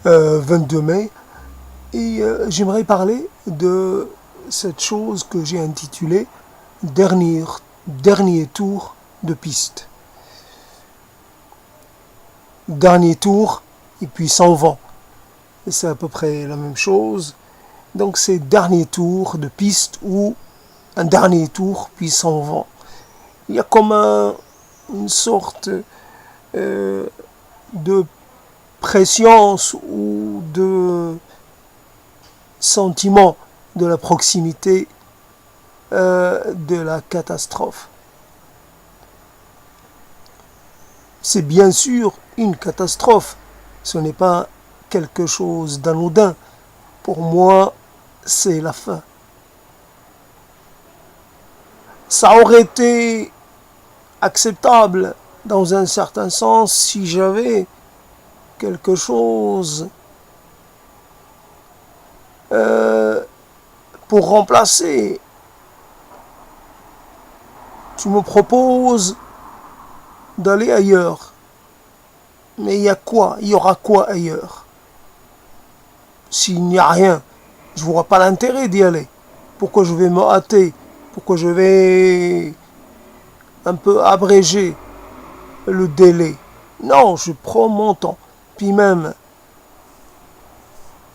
22 mai. Et j'aimerais parler de cette chose que j'ai intitulée dernier tour de piste. Dernier tour et puis sans vent. Et c'est à peu près la même chose. Donc c'est dernier tour de piste ou un dernier tour puis sans vent. Il y a comme une sorte de préscience ou de sentiment de la proximité de la catastrophe. C'est bien sûr une catastrophe, ce n'est pas quelque chose d'anodin. Pour moi, c'est la fin. Ça aurait été acceptable dans un certain sens si j'avais quelque chose pour remplacer. Tu me proposes d'aller ailleurs. Mais il y a quoi? Il y aura quoi ailleurs? S'il n'y a rien, je ne vois pas l'intérêt d'y aller. Pourquoi je vais me hâter? Pourquoi je vais un peu abréger le délai? Non, je prends mon temps. Puis même.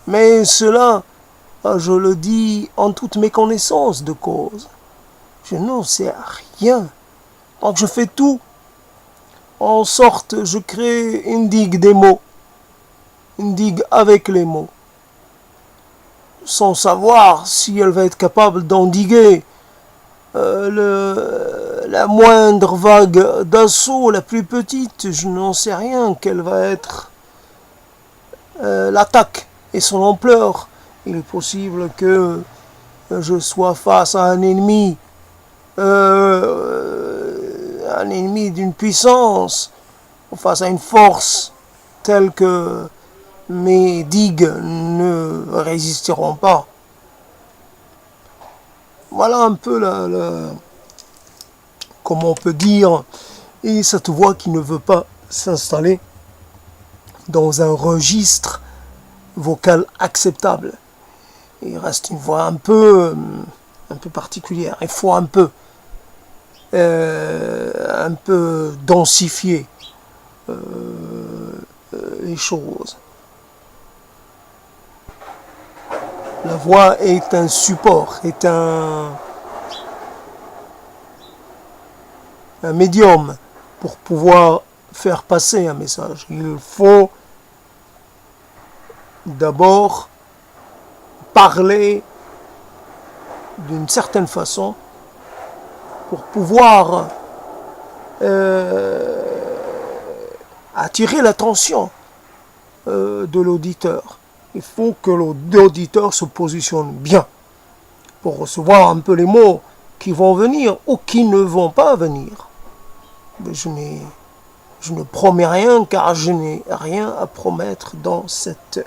Mais cela, je le dis en toute méconnaissance de cause. Je n'en sais rien. Donc je fais tout. En sorte, je crée une digue des mots. Une digue avec les mots. Sans savoir si elle va être capable d'endiguer la moindre vague d'assaut, la plus petite, je n'en sais rien, quelle va être l'attaque et son ampleur. Il est possible que je sois face à un ennemi d'une puissance, face à une force telle que mes digues ne résisteront pas. Voilà un peu comment on peut dire, et cette voix qui ne veut pas s'installer dans un registre vocal acceptable. Il reste une voix un peu particulière. Il faut un peu densifier les choses. La voix est un support, est un médium pour pouvoir faire passer un message. Il faut d'abord parler d'une certaine façon pour pouvoir attirer l'attention de l'auditeur. Il faut que l'auditeur se positionne bien pour recevoir un peu les mots qui vont venir ou qui ne vont pas venir. Mais je ne promets rien car je n'ai rien à promettre dans cette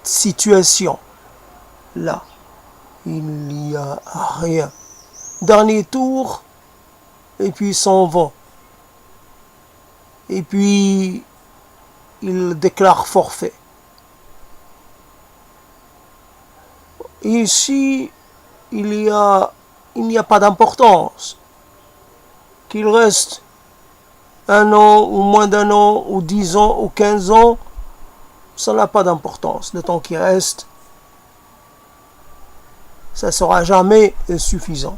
situation-là. Il n'y a rien. Dernier tour, et puis s'en vont. Et puis, il déclare forfait. Ici, il n'y a pas d'importance. Qu'il reste 1 an, ou moins d'1 an, ou 10 ans, ou 15 ans, ça n'a pas d'importance. Le temps qui reste, ça ne sera jamais suffisant.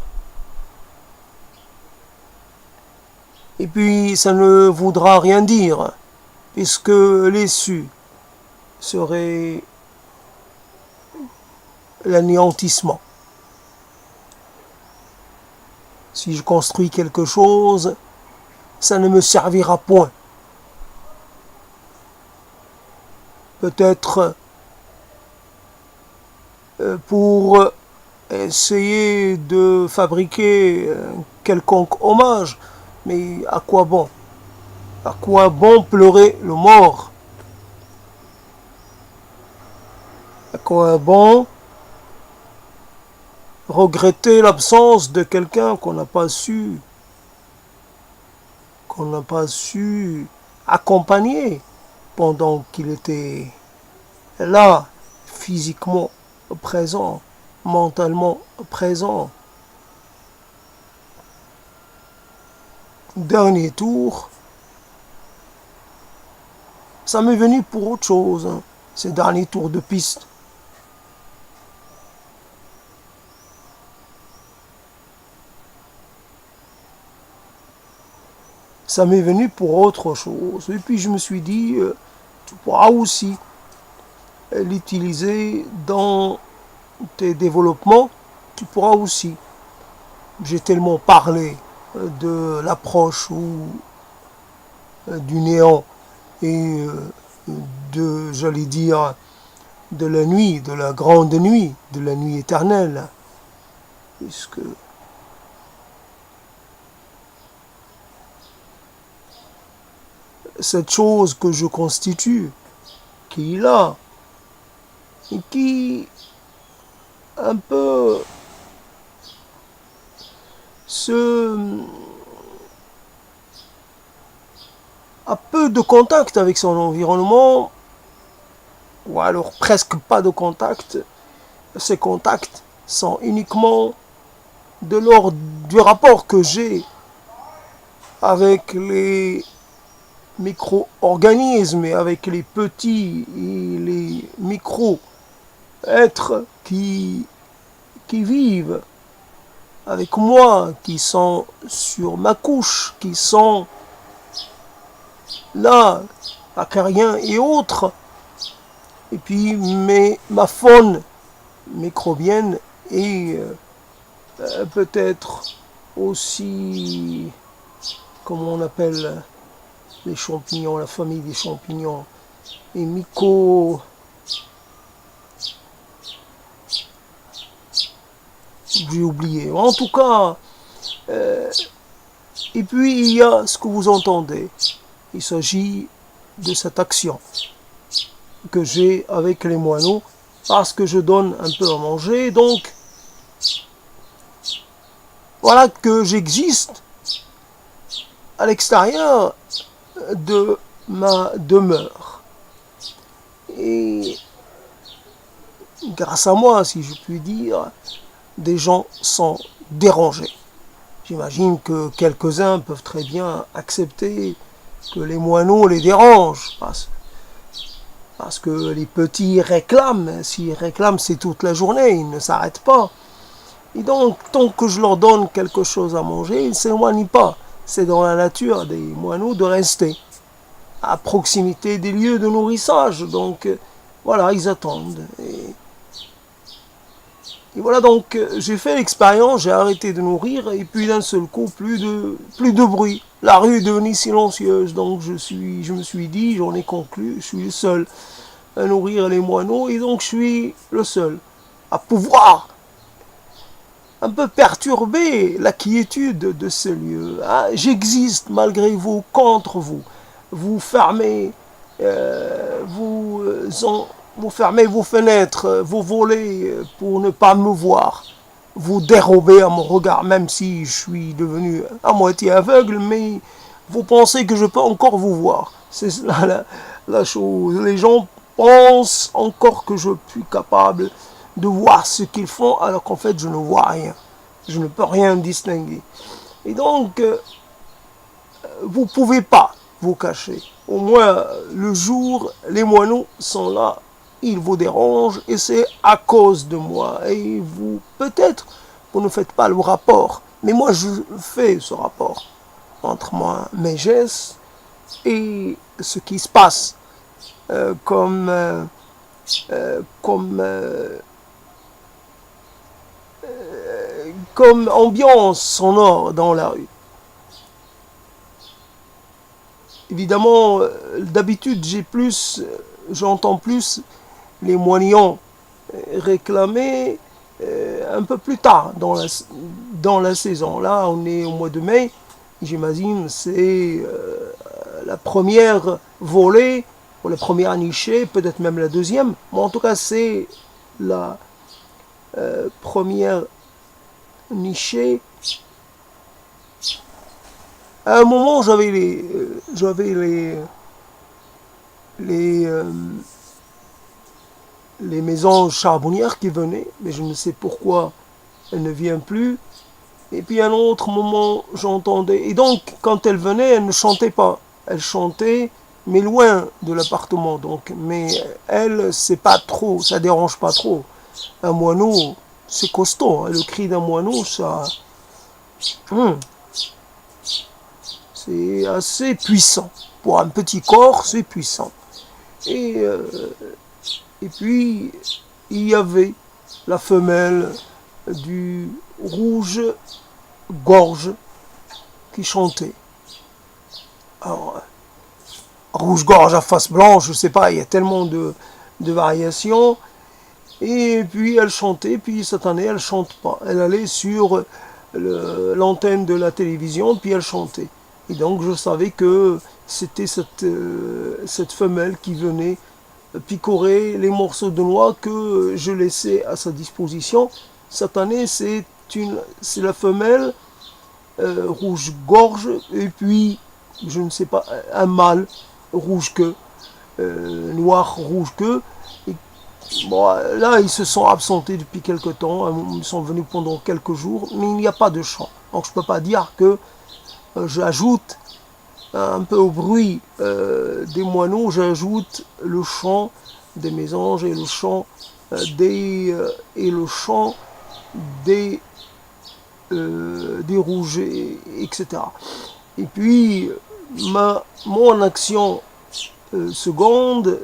Et puis, ça ne voudra rien dire, puisque l'issue serait l'anéantissement. Si je construis quelque chose, ça ne me servira point. Peut-être pour essayer de fabriquer un quelconque hommage, mais à quoi bon? À quoi bon pleurer le mort? À quoi bon regretter l'absence de quelqu'un qu'on n'a pas su accompagné pendant qu'il était là, physiquement présent, mentalement présent. Dernier tour, ça m'est venu pour autre chose, hein, ces derniers tours de piste. Ça m'est venu pour autre chose. Et puis je me suis dit, tu pourras aussi l'utiliser dans tes développements, tu pourras aussi. J'ai tellement parlé de l'approche ou du néant et de, j'allais dire, de la nuit, de la grande nuit, de la nuit éternelle. Puisque cette chose que je constitue, qui est là, et qui un peu a peu de contact avec son environnement, ou alors presque pas de contact. Ces contacts sont uniquement de l'ordre du rapport que j'ai avec les micro-organismes et avec les petits et les micro-êtres qui vivent avec moi, qui sont sur ma couche, qui sont là, acariens et autres. Et puis ma faune microbienne et peut-être aussi, comment on appelle les champignons, la famille des champignons, et j'ai oublié. En tout cas, et puis il y a ce que vous entendez. Il s'agit de cette action que j'ai avec les moineaux, parce que je donne un peu à manger, donc voilà que j'existe à l'extérieur de ma demeure. Et grâce à moi, si je puis dire, des gens sont dérangés. J'imagine que quelques-uns peuvent très bien accepter que les moineaux les dérangent, parce que les petits réclament. S'ils réclament, c'est toute la journée, ils ne s'arrêtent pas. Et donc, tant que je leur donne quelque chose à manger, ils ne s'éloignent pas. C'est dans la nature des moineaux de rester à proximité des lieux de nourrissage. Donc, voilà, ils attendent. Et voilà, donc, j'ai fait l'expérience, j'ai arrêté de nourrir, et puis d'un seul coup, plus de bruit. La rue est devenue silencieuse, donc je me suis dit, j'en ai conclu, je suis le seul à nourrir les moineaux, et donc je suis le seul à pouvoir un peu perturber la quiétude de ce lieu. Ah, j'existe malgré vous, contre vous. Vous fermez, vous fermez vos fenêtres, vos volets pour ne pas me voir. Vous dérobez à mon regard, même si je suis devenu à moitié aveugle, mais vous pensez que je peux encore vous voir. C'est cela la chose. Les gens pensent encore que je suis capable de voir ce qu'ils font, alors qu'en fait, je ne vois rien. Je ne peux rien distinguer. Et donc, vous ne pouvez pas vous cacher. Au moins, le jour, les moineaux sont là, ils vous dérangent, et c'est à cause de moi. Et vous, peut-être, vous ne faites pas le rapport. Mais moi, je fais ce rapport entre moi, mes gestes, et ce qui se passe comme ambiance sonore dans la rue. Évidemment, d'habitude, j'entends plus les moignons réclamer un peu plus tard dans la saison. Là, on est au mois de mai, j'imagine, c'est la première volée, ou la première nichée, peut-être même la deuxième, mais en tout cas, c'est la première nichée. À un moment, j'avais les les, les maisons charbonnières qui venaient, mais je ne sais pourquoi elle ne vient plus. Et puis à un autre moment, j'entendais. Et donc, quand elle venait, elle ne chantait pas. Elle chantait, mais loin de l'appartement. Donc, mais elle, c'est pas trop, ça dérange pas trop. Un moineau, c'est costaud. Hein. Le cri d'un moineau, ça, c'est assez puissant. Pour un petit corps, c'est puissant. Et, euh, et puis, il y avait la femelle du rouge-gorge qui chantait. Alors, rouge-gorge à face blanche, je sais pas, il y a tellement de variations. Et puis elle chantait, puis cette année elle chante pas. Elle allait sur l'antenne de la télévision, puis elle chantait. Et donc je savais que c'était cette femelle qui venait picorer les morceaux de noix que je laissais à sa disposition. Cette année c'est la femelle rouge-gorge, et puis je ne sais pas, un mâle rouge-queue, noir-rouge-queue. Bon, là, ils se sont absentés depuis quelques temps. Ils sont venus pendant quelques jours, mais il n'y a pas de chant. Donc, je ne peux pas dire que j'ajoute un peu au bruit des moineaux, j'ajoute le chant des mésanges et le chant et le chant des rouges, etc. Et puis, mon action seconde,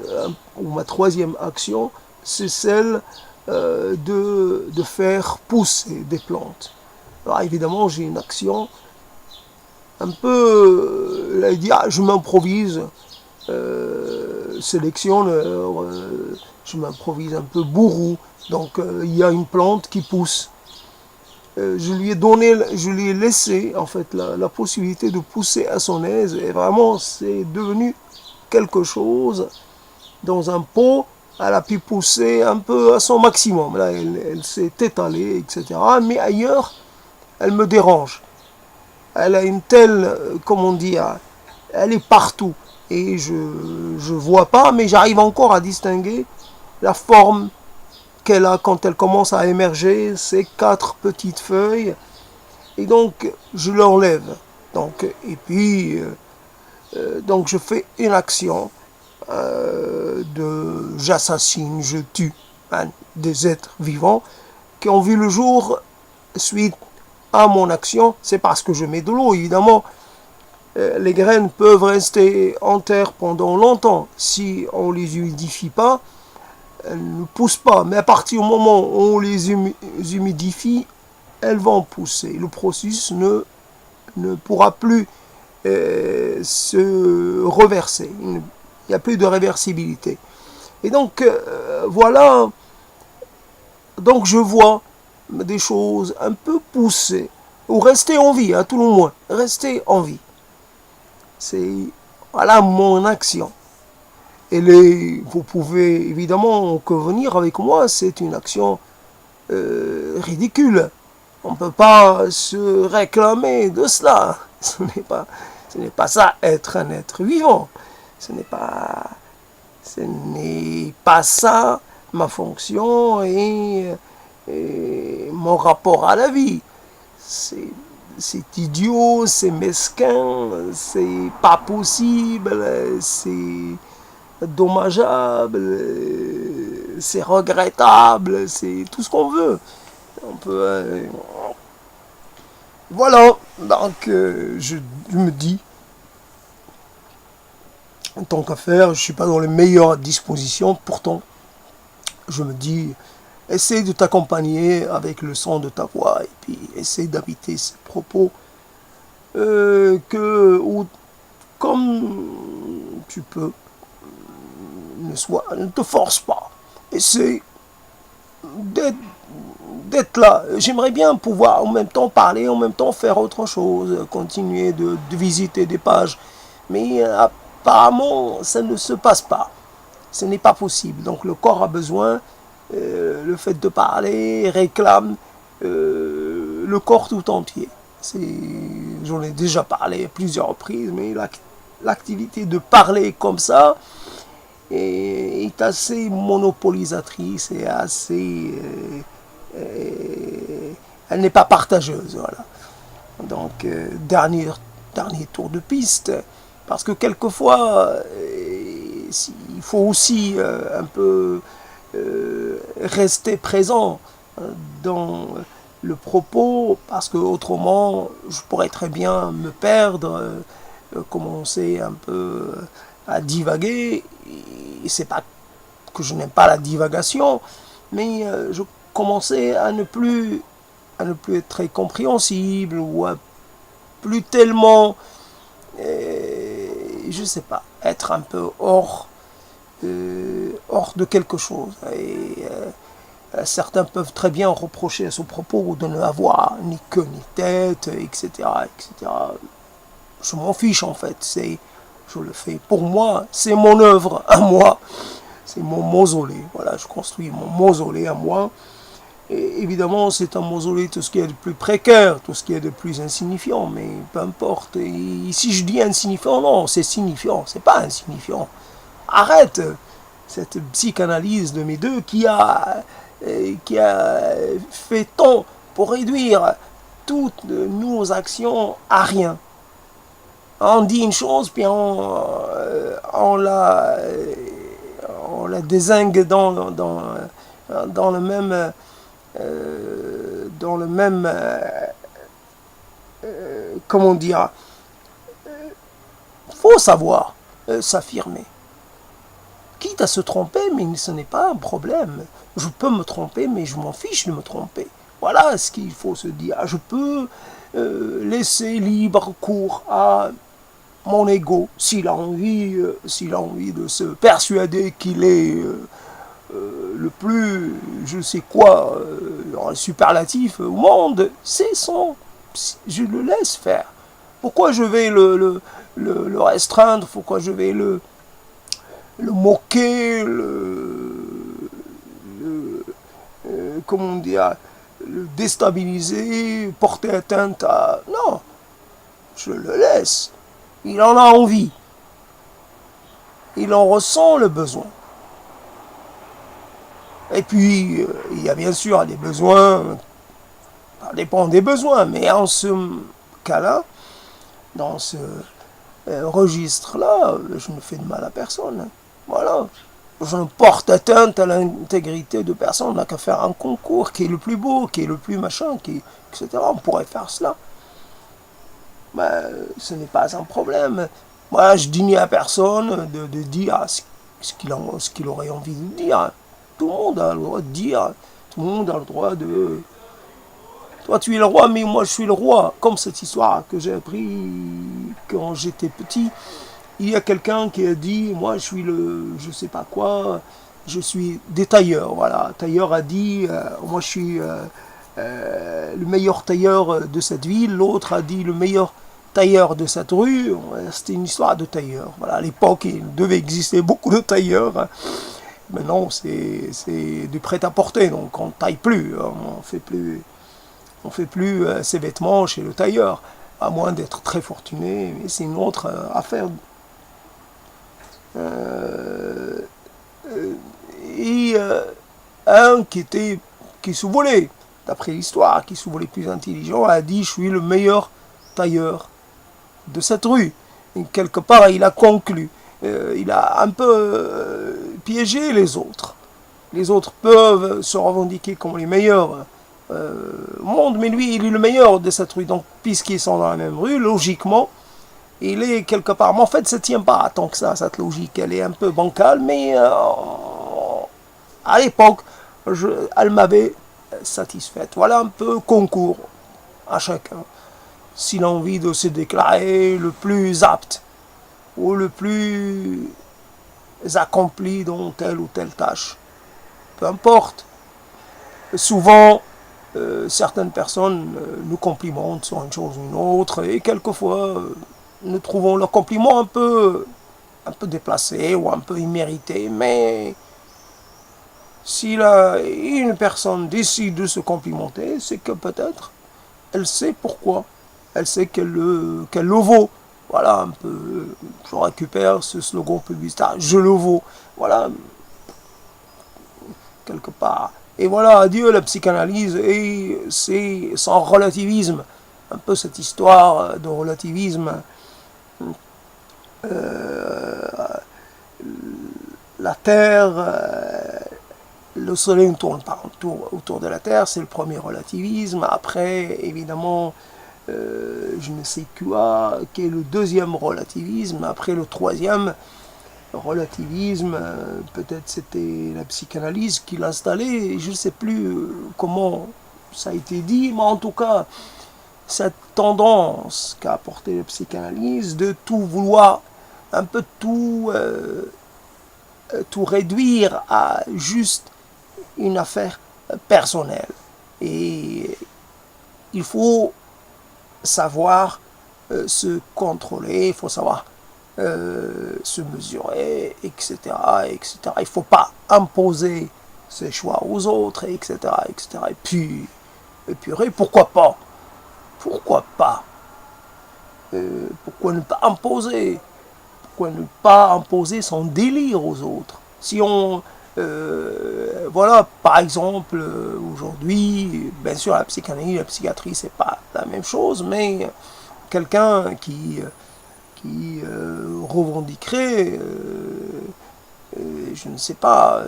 ou ma troisième action, c'est celle de faire pousser des plantes. Alors évidemment, j'ai une action un peu, je m'improvise sélectionneur, je m'improvise un peu bourreau. Donc il y a une plante qui pousse. Je lui ai laissé en fait la possibilité de pousser à son aise, et vraiment c'est devenu quelque chose dans un pot. Elle a pu pousser un peu à son maximum. Là, elle s'est étalée, etc. Mais ailleurs, elle me dérange. Elle a une telle, comment dire, elle est partout. Et je vois pas, mais j'arrive encore à distinguer la forme qu'elle a quand elle commence à émerger, ces 4 petites feuilles. Et donc, je l'enlève. Donc, et puis, donc je fais une action j'assassine, je tue des êtres vivants qui ont vu le jour suite à mon action. C'est parce que je mets de l'eau, évidemment. Les graines peuvent rester en terre pendant longtemps. Si on ne les humidifie pas, elles ne poussent pas. Mais à partir du moment où on les humidifie, elles vont pousser. Le processus ne pourra plus se reverser. Il n'y a plus de réversibilité. Et donc, voilà. Donc, je vois des choses un peu poussées. Ou rester en vie, à tout le moins. Rester en vie. C'est, voilà mon action. Vous pouvez évidemment convenir avec moi, c'est une action ridicule. On ne peut pas se réclamer de cela. Ce n'est pas ça, être un être vivant. Ce n'est pas ça ma fonction et mon rapport à la vie. C'est idiot, c'est mesquin, c'est pas possible, c'est dommageable, c'est regrettable, c'est tout ce qu'on veut. On peut, voilà, donc je me dis, tant qu'à faire, je ne suis pas dans les meilleures dispositions, pourtant, je me dis, essaye de t'accompagner avec le son de ta voix, et puis essaye d'habiter ces propos, comme tu peux, ne te force pas, essaye d'être là. J'aimerais bien pouvoir en même temps parler, en même temps faire autre chose, continuer de visiter des pages, mais apparemment ça ne se passe pas, ce n'est pas possible. Donc le corps a besoin, le fait de parler réclame le corps tout entier. J'en ai déjà parlé à plusieurs reprises, mais l'activité de parler comme ça est assez monopolisatrice et assez... elle n'est pas partageuse, voilà. Donc, dernier tour de piste, parce que quelquefois, il faut aussi un peu rester présent dans le propos, parce que autrement, je pourrais très bien me perdre, commencer un peu à divaguer. Et c'est pas que je n'aime pas la divagation, mais je commençais à ne plus être très compréhensible ou à plus tellement, je sais pas, être un peu hors de quelque chose. Et certains peuvent très bien reprocher à ce propos de ne avoir ni queue ni tête, etc., etc. Je m'en fiche en fait. Je le fais pour moi. C'est mon œuvre à moi. C'est mon mausolée. Voilà, je construis mon mausolée à moi. Et évidemment, c'est un mausolée, tout ce qui est de plus précaire, tout ce qui est de plus insignifiant, mais peu importe. Et si je dis insignifiant, non, c'est signifiant, c'est pas insignifiant. Arrête cette psychanalyse de mes deux qui a fait tant pour réduire toutes nos actions à rien. On dit une chose, puis on la dézingue dans le même comment dire, faut savoir s'affirmer. Quitte à se tromper, mais ce n'est pas un problème. Je peux me tromper, mais je m'en fiche de me tromper. Voilà ce qu'il faut se dire. Je peux laisser libre cours à mon ego s'il a envie de se persuader qu'il est le plus, je sais quoi, superlatif au monde. C'est son... Je le laisse faire. Pourquoi je vais le restreindre? Pourquoi je vais le moquer, comment dire, le déstabiliser, porter atteinte à... Non, je le laisse. Il en a envie. Il en ressent le besoin. Et puis, il y a bien sûr des besoins, ça dépend des besoins, mais en ce cas-là, dans ce registre-là, je ne fais de mal à personne. Voilà. Je ne porte atteinte à l'intégrité de personne. On n'a qu'à faire un concours qui est le plus beau, qui est le plus machin, etc. On pourrait faire cela. Ben, ce n'est pas un problème. Moi, je digne à personne de dire ce qu'il aurait envie de dire. Tout le monde a le droit de dire. Tout le monde a le droit de... Toi, tu es le roi, mais moi, je suis le roi. Comme cette histoire que j'ai appris quand j'étais petit. Il y a quelqu'un qui a dit, moi, je suis le... je sais pas quoi. Je suis des tailleurs, voilà. Tailleur a dit, moi, je suis le meilleur tailleur de cette ville. L'autre a dit, le meilleur tailleur de cette rue. C'était une histoire de tailleur. Voilà, à l'époque, il devait exister beaucoup de tailleurs. Maintenant, c'est du prêt-à-porter, donc on ne taille plus, on fait plus ses vêtements chez le tailleur, à moins d'être très fortuné, mais c'est une autre affaire. Et un qui se voulait, d'après l'histoire, qui se voulait plus intelligent, a dit, je suis le meilleur tailleur de cette rue. Et quelque part, il a conclu. Il a un peu piégé les autres. Les autres peuvent se revendiquer comme les meilleurs au monde, mais lui, il est le meilleur de cette rue. Donc, puisqu'ils sont dans la même rue, logiquement, il est quelque part. Mais en fait, ça ne tient pas tant que ça, cette logique. Elle est un peu bancale, mais à l'époque, elle m'avait satisfaite. Voilà un peu concours à chacun. S'il a envie de se déclarer le plus apte ou le plus accompli dans telle ou telle tâche. Peu importe. Souvent, certaines personnes nous complimentent sur une chose ou une autre, et quelquefois, nous trouvons leurs compliments un peu déplacés ou un peu immérités, mais si une personne décide de se complimenter, c'est que peut-être elle sait pourquoi. Elle sait qu'elle le vaut. voilà, un peu, je récupère ce slogan publicitaire, je le vaux, voilà, quelque part. Et voilà, adieu la psychanalyse, et c'est sans relativisme, un peu cette histoire de relativisme, euh, la Terre, le Soleil ne tourne pas autour de la Terre, c'est le premier relativisme. Après, évidemment, je ne sais quoi, quel est le deuxième relativisme. Après le troisième relativisme, peut-être c'était la psychanalyse qui l'a installé. Je ne sais plus comment ça a été dit, mais en tout cas, cette tendance qu'a apporté la psychanalyse de tout vouloir, un peu tout réduire à juste une affaire personnelle. Et il faut savoir se contrôler, il faut savoir se mesurer, etc., etc. Il ne faut pas imposer ses choix aux autres, etc., etc. Et puis, pourquoi pas? Pourquoi pas? Pourquoi ne pas imposer? Pourquoi ne pas imposer son délire aux autres? Si on, voilà, par exemple, aujourd'hui, bien sûr, la psychanalyse, la psychiatrie, c'est pas la même chose, mais quelqu'un qui revendiquerait, je ne sais pas,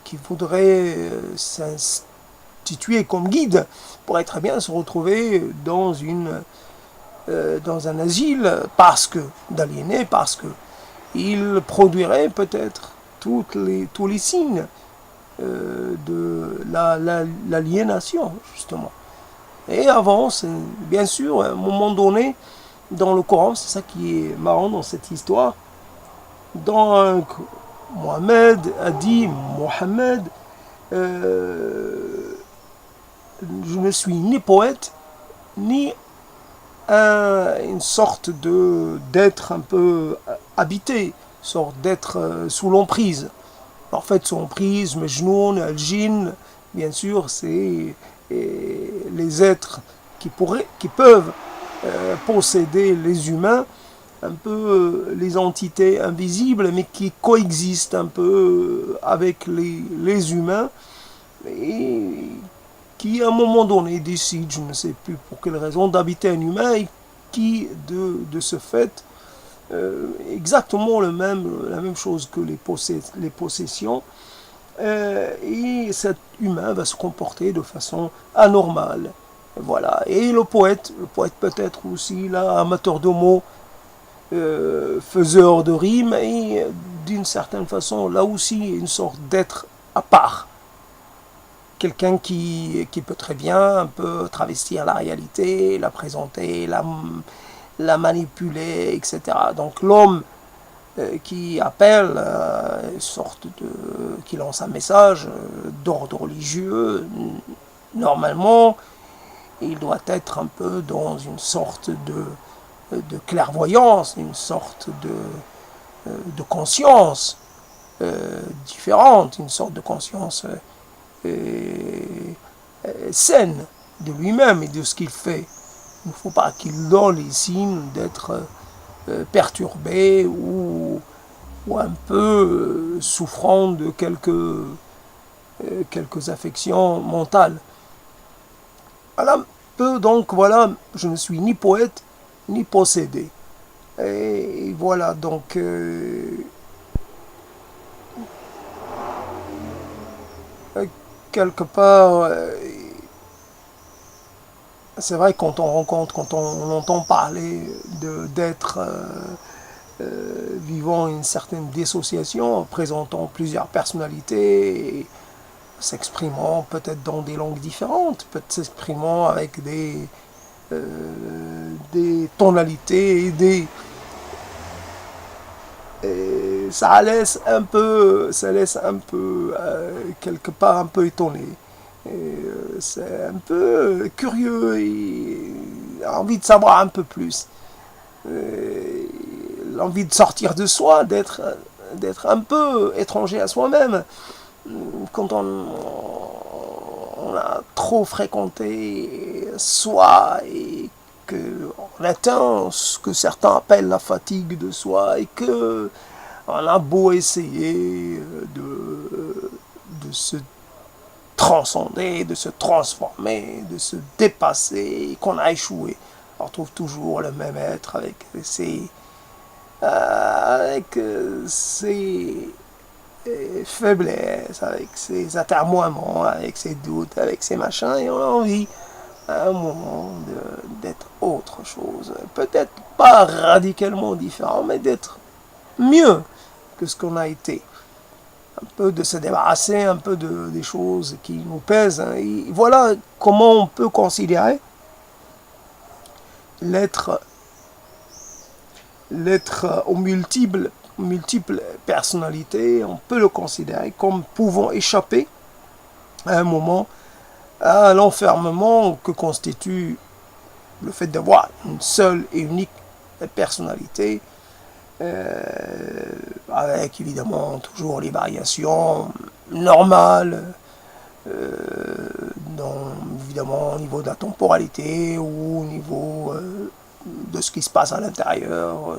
qui voudrait s'instituer comme guide, pourrait très bien se retrouver dans un asile d'aliénés, parce que il produirait peut-être tous les signes de l'aliénation, justement. Et avant, bien sûr, à un moment donné, dans le Coran, c'est ça qui est marrant dans cette histoire, donc Mohamed a dit, Mohamed, je ne suis ni poète, ni une sorte d'être un peu habité, une sorte d'être sous l'emprise. En fait, sous l'emprise, Mejnoun, Al-Jinn, bien sûr, c'est les êtres qui peuvent posséder les humains, un peu les entités invisibles, mais qui coexistent un peu avec les humains, et qui à un moment donné décident, je ne sais plus pour quelle raison, d'habiter un humain, et qui de ce fait, exactement la même chose que les possessions, et cet humain va se comporter de façon anormale. Voilà. Et le poète peut-être aussi là, amateur de mots, faiseur de rimes, et d'une certaine façon, là aussi, une sorte d'être à part. Quelqu'un qui peut très bien un peu travestir la réalité, la présenter, la manipuler, etc. Donc l'homme qui appelle, une sorte qui lance un message d'ordre religieux, normalement, il doit être un peu dans une sorte de clairvoyance, une sorte de conscience différente, une sorte de conscience saine de lui-même et de ce qu'il fait. Il ne faut pas qu'il donne les signes d'être perturbé ou un peu souffrant de quelques affections mentales. Voilà, donc voilà, je ne suis ni poète ni possédé. Et voilà, donc quelque part, c'est vrai quand on rencontre, quand on entend parler d'être vivant une certaine dissociation, présentant plusieurs personnalités, s'exprimant peut-être dans des langues différentes, peut-être s'exprimant avec des tonalités et ça laisse un peu quelque part un peu étonné. C'est un peu curieux et envie de savoir un peu plus. L'envie de sortir de soi, d'être un peu étranger à soi-même. Quand on a trop fréquenté soi et qu'on atteint ce que certains appellent la fatigue de soi et que on a beau essayer de se transcender, de se transformer, de se dépasser, qu'on a échoué. On retrouve toujours le même être ses faiblesses, avec ses atermoiements, avec ses doutes, avec ses machins, et on a envie à un moment d'être autre chose. Peut-être pas radicalement différent, mais d'être mieux que ce qu'on a été. Un peu de se débarrasser un peu des choses qui nous pèsent. Hein. Et voilà comment on peut considérer l'être aux multiples personnalités. On peut le considérer comme pouvant échapper à un moment à l'enfermement que constitue le fait d'avoir une seule et unique personnalité, avec évidemment toujours les variations normales, évidemment au niveau de la temporalité ou au niveau de ce qui se passe à l'intérieur,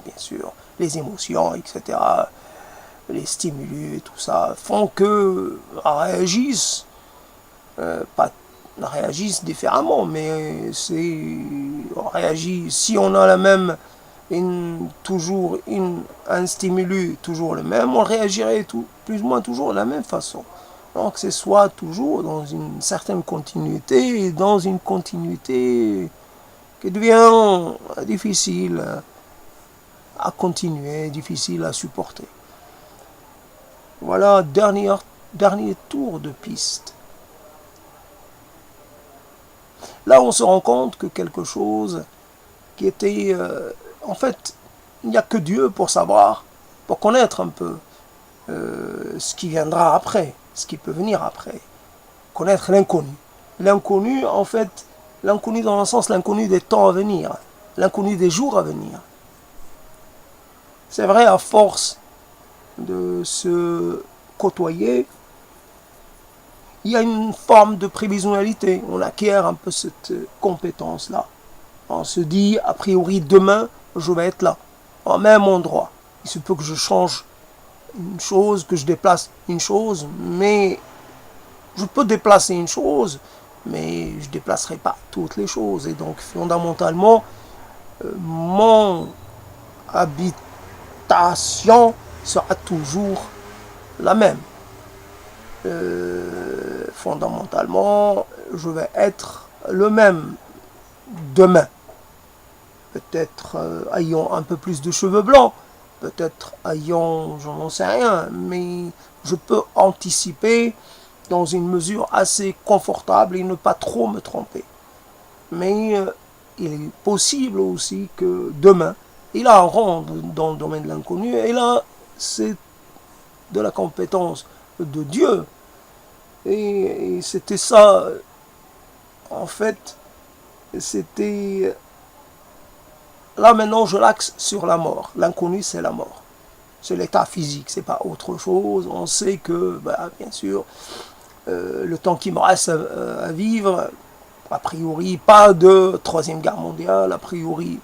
bien sûr, les émotions, etc., les stimuli et tout ça, font que réagissent différemment, mais on réagit, si on a la même, un stimulus toujours le même, on réagirait plus ou moins toujours de la même façon. Donc c'est soit toujours dans une certaine continuité, et dans une continuité qui devient difficile à continuer, difficile à supporter. Voilà, dernier tour de piste. Là, on se rend compte que quelque chose qui était... en fait, il n'y a que Dieu pour savoir, pour connaître un peu ce qui viendra après, ce qui peut venir après. Connaître l'inconnu. L'inconnu, en fait, l'inconnu dans le sens, l'inconnu des temps à venir, l'inconnu des jours à venir. C'est vrai, à force de se côtoyer, il y a une forme de prévisionnalité. On acquiert un peu cette compétence-là. On se dit, a priori, demain, je vais être là, au même endroit. Il se peut que je change une chose, que je déplace une chose, mais je peux déplacer une chose, mais je ne déplacerai pas toutes les choses. Et donc, fondamentalement, mon habitation sera toujours la même. Fondamentalement, je vais être le même demain. Peut-être ayant un peu plus de cheveux blancs, peut-être ayant, je n'en sais rien, mais je peux anticiper dans une mesure assez confortable et ne pas trop me tromper. Mais il est possible aussi que demain, et là on rentre dans le domaine de l'inconnu, et là c'est de la compétence de Dieu. Et c'était ça, en fait, c'était... Là maintenant je l'axe sur la mort. L'inconnu c'est la mort. C'est l'état physique, c'est pas autre chose. On sait que, bien sûr, le temps qui me reste à vivre, a priori pas de troisième guerre mondiale, a priori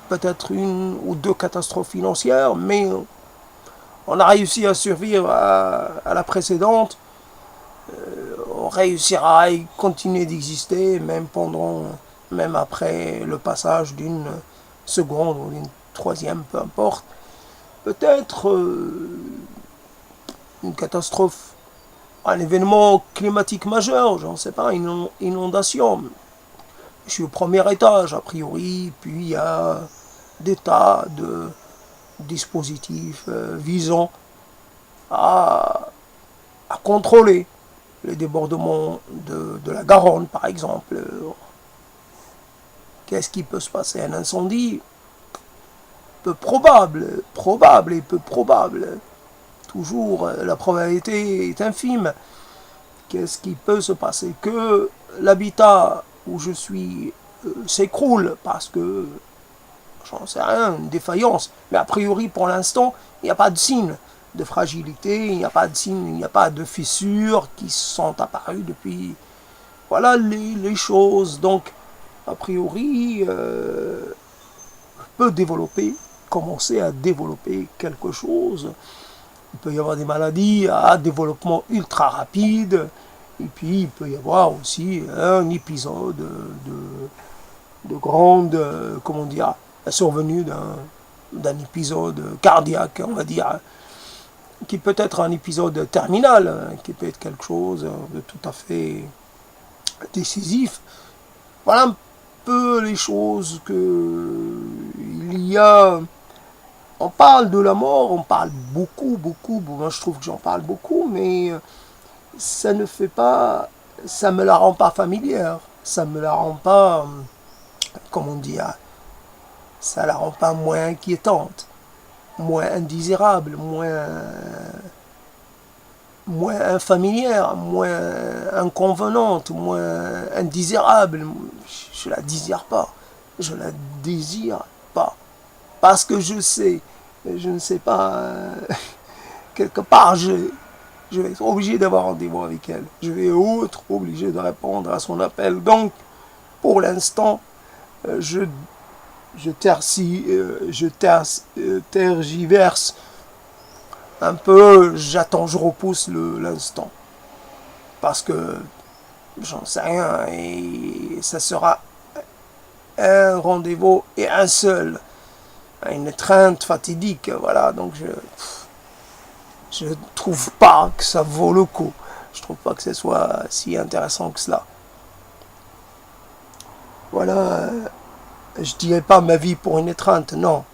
peut-être une ou deux catastrophes financières, mais on a réussi à survivre à la précédente, on réussira à continuer d'exister même après le passage d'une seconde ou d'une troisième, peu importe. Peut-être une catastrophe, un événement climatique majeur, j'en sais pas, une inondation. Je suis au premier étage, a priori, puis il y a des tas de dispositifs visant à contrôler les débordements de la Garonne, par exemple. Qu'est-ce qui peut se passer? Un incendie? Peu probable et peu probable. Toujours, la probabilité est infime. Qu'est-ce qui peut se passer? Que l'habitat où je suis s'écroule parce que, j'en sais rien, une défaillance. Mais a priori, pour l'instant, il n'y a pas de signe de fragilité, il n'y a pas de signe, il n'y a pas de fissures qui sont apparues depuis... Voilà les choses. Donc, a priori, peut développer, commencer à développer quelque chose. Il peut y avoir des maladies à développement ultra rapide, et puis il peut y avoir aussi un épisode de grande, comment dire, la survenue d'un épisode cardiaque, on va dire, qui peut être un épisode terminal, qui peut être quelque chose de tout à fait décisif. Voilà un peu les choses que il y a. On parle de la mort, on parle beaucoup, beaucoup. Bon, moi, je trouve que j'en parle beaucoup, mais ça ne fait pas, ça me la rend pas familière. Ça me la rend pas, comment dire, ça la rend pas moins inquiétante, moins indésirable, moins infamilière, moins inconvenante, moins indésirable. Je la désire pas. Je la désire pas. Parce que je ne sais pas, quelque part, je vais être obligé d'avoir rendez-vous avec elle. Je vais être obligé de répondre à son appel. Donc, pour l'instant, je, tergiverse un peu, j'attends, je repousse l'instant. Parce que j'en sais rien et ça sera un rendez-vous et un seul. Une étreinte fatidique, voilà, donc je trouve pas que ça vaut le coup. Je trouve pas que ce soit si intéressant que cela. Voilà, je dirais pas ma vie pour une étreinte, non.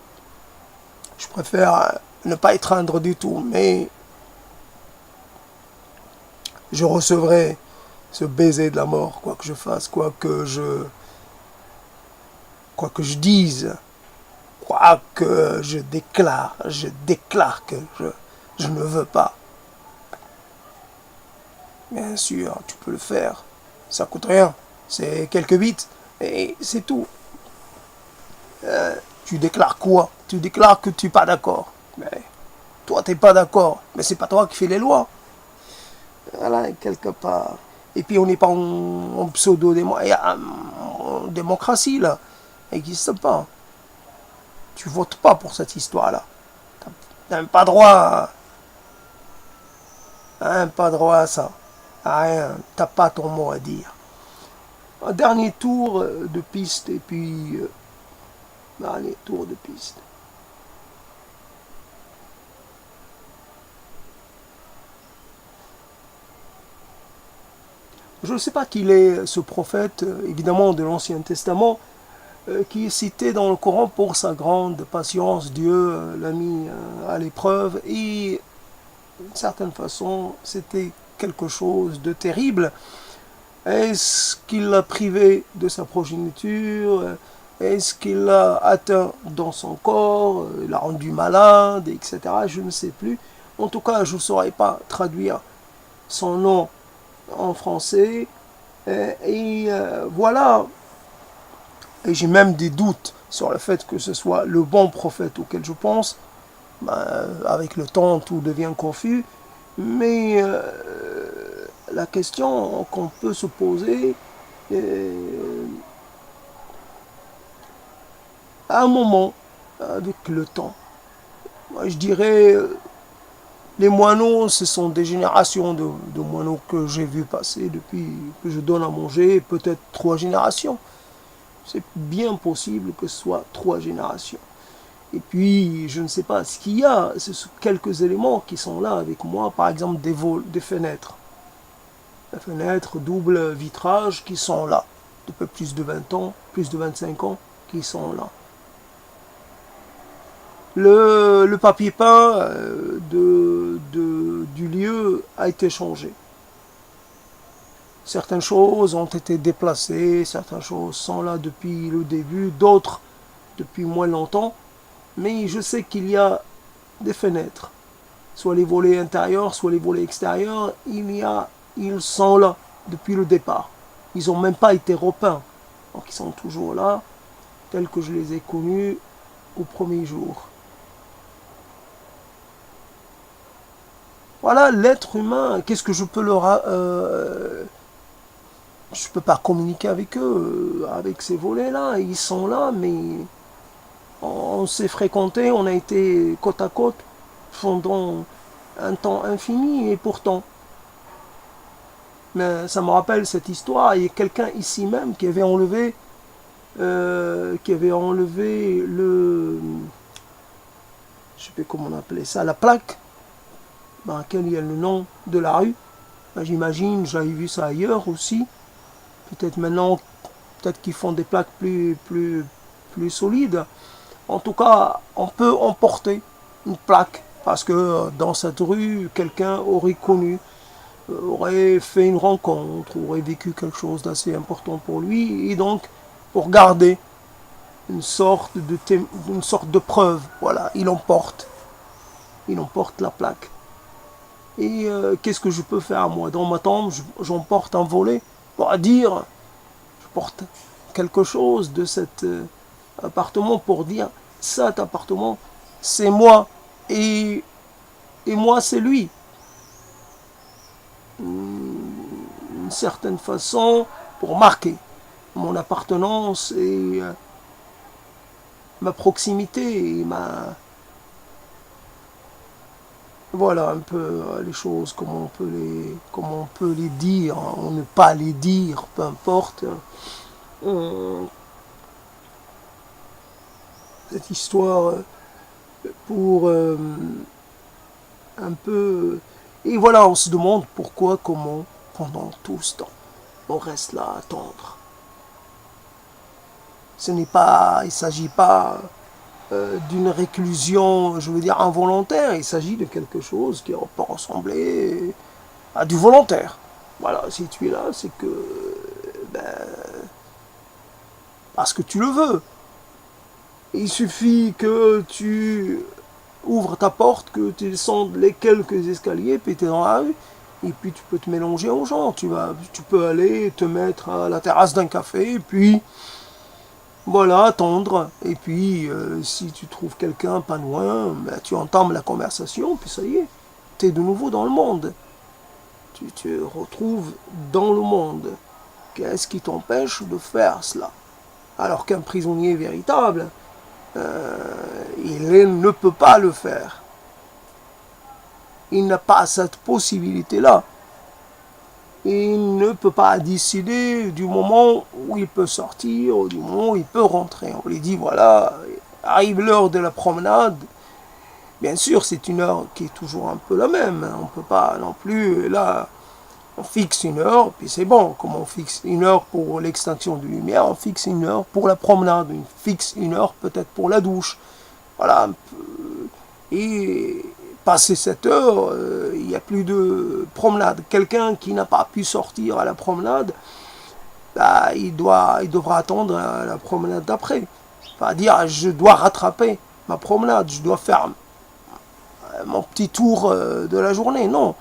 Je préfère ne pas étreindre du tout, mais je recevrai ce baiser de la mort, quoi que je fasse, quoi que je dise, quoi que je déclare que je ne veux pas. Bien sûr, tu peux le faire. Ça coûte rien. C'est quelques bits et c'est tout. Tu déclares quoi? Tu déclares que tu n'es pas d'accord. Mais toi, tu n'es pas d'accord. Mais c'est pas toi qui fais les lois. Voilà, quelque part. Et puis on n'est pas en pseudo-démocratie, là. Ça n'existe pas. Tu votes pas pour cette histoire-là. Tu n'as même pas droit pas droit à ça. À rien. Tu n'as pas ton mot à dire. Un dernier tour de piste et puis dernier tour de piste. Je ne sais pas qui est ce prophète, évidemment de l'Ancien Testament, qui est cité dans le Coran pour sa grande patience. Dieu l'a mis à l'épreuve et d'une certaine façon, c'était quelque chose de terrible. Est-ce qu'il l'a privé de sa progéniture? Est-ce qu'il l'a atteint dans son corps? Il l'a rendu malade, etc. Je ne sais plus. En tout cas, je ne saurais pas traduire son nom en français. Voilà. Et j'ai même des doutes sur le fait que ce soit le bon prophète auquel je pense. Avec le temps, tout devient confus. Mais la question qu'on peut se poser, à un moment, avec le temps, moi je dirais, les moineaux, ce sont des générations de moineaux que j'ai vu passer depuis que je donne à manger, peut-être 3 générations. C'est bien possible que ce soit 3 générations. Et puis, je ne sais pas ce qu'il y a, ce sont quelques éléments qui sont là avec moi, par exemple des fenêtres. Les fenêtres double vitrage qui sont là, depuis plus de 20 ans, plus de 25 ans, qui sont là. Le papier peint du lieu a été changé. Certaines choses ont été déplacées, certaines choses sont là depuis le début, d'autres depuis moins longtemps. Mais je sais qu'il y a des fenêtres, soit les volets intérieurs, soit les volets extérieurs, ils sont là depuis le départ. Ils n'ont même pas été repeints. Donc ils sont toujours là, tels que je les ai connus au premier jour. Voilà l'être humain, qu'est-ce que je peux je peux pas communiquer avec eux, avec ces volets-là. Ils sont là, mais on s'est fréquentés, on a été côte à côte pendant un temps infini, et pourtant, mais ça me rappelle cette histoire. Il y a quelqu'un ici même qui avait enlevé le, je sais pas comment on appelait ça, la plaque dans laquelle il y a le nom de la rue. Ben, j'imagine, j'avais vu ça ailleurs aussi. Peut-être maintenant, peut-être qu'ils font des plaques plus solides. En tout cas, on peut emporter une plaque parce que dans cette rue, quelqu'un aurait connu, aurait fait une rencontre, aurait vécu quelque chose d'assez important pour lui, et donc pour garder une sorte de preuve, voilà, il emporte la plaque. Et qu'est-ce que je peux faire moi? Dans ma tombe, j'emporte un volet pour dire, je porte quelque chose de cet appartement pour dire, cet appartement, c'est moi et, et moi c'est lui. D'une certaine façon, pour marquer mon appartenance et ma proximité et voilà un peu les choses, comment on peut les dire, ou ne pas les dire, peu importe. Cette histoire pour un peu... Et voilà, on se demande pourquoi, comment, pendant tout ce temps, on reste là à attendre. Il ne s'agit pas d'une réclusion, je veux dire, involontaire. Il s'agit de quelque chose qui peut ressembler à du volontaire. Voilà, si tu es là, c'est que... Ben, parce que tu le veux. Il suffit que tu ouvres ta porte, que tu descendes les quelques escaliers, puis tu es dans la rue, et puis tu peux te mélanger aux gens. Tu peux aller te mettre à la terrasse d'un café, et puis voilà, attendre. Et puis si tu trouves quelqu'un pas loin, ben, tu entames la conversation, puis ça y est, tu es de nouveau dans le monde. Tu te retrouves dans le monde. Qu'est-ce qui t'empêche de faire cela? Alors qu'un prisonnier véritable, il ne peut pas le faire. Il n'a pas cette possibilité-là. Il ne peut pas décider du moment où il peut sortir ou du moment où il peut rentrer. On lui dit, voilà, arrive l'heure de la promenade. Bien sûr, c'est une heure qui est toujours un peu la même. On ne peut pas non plus, là, on fixe une heure, puis c'est bon. Comme on fixe une heure pour l'extinction de lumière, on fixe une heure pour la promenade. On fixe une heure peut-être pour la douche. Voilà. Et passé cette heure, il n'y a plus de promenade. Quelqu'un qui n'a pas pu sortir à la promenade, bah, il devra attendre la promenade d'après. Pas dire je dois rattraper ma promenade, je dois faire mon petit tour de la journée. Non,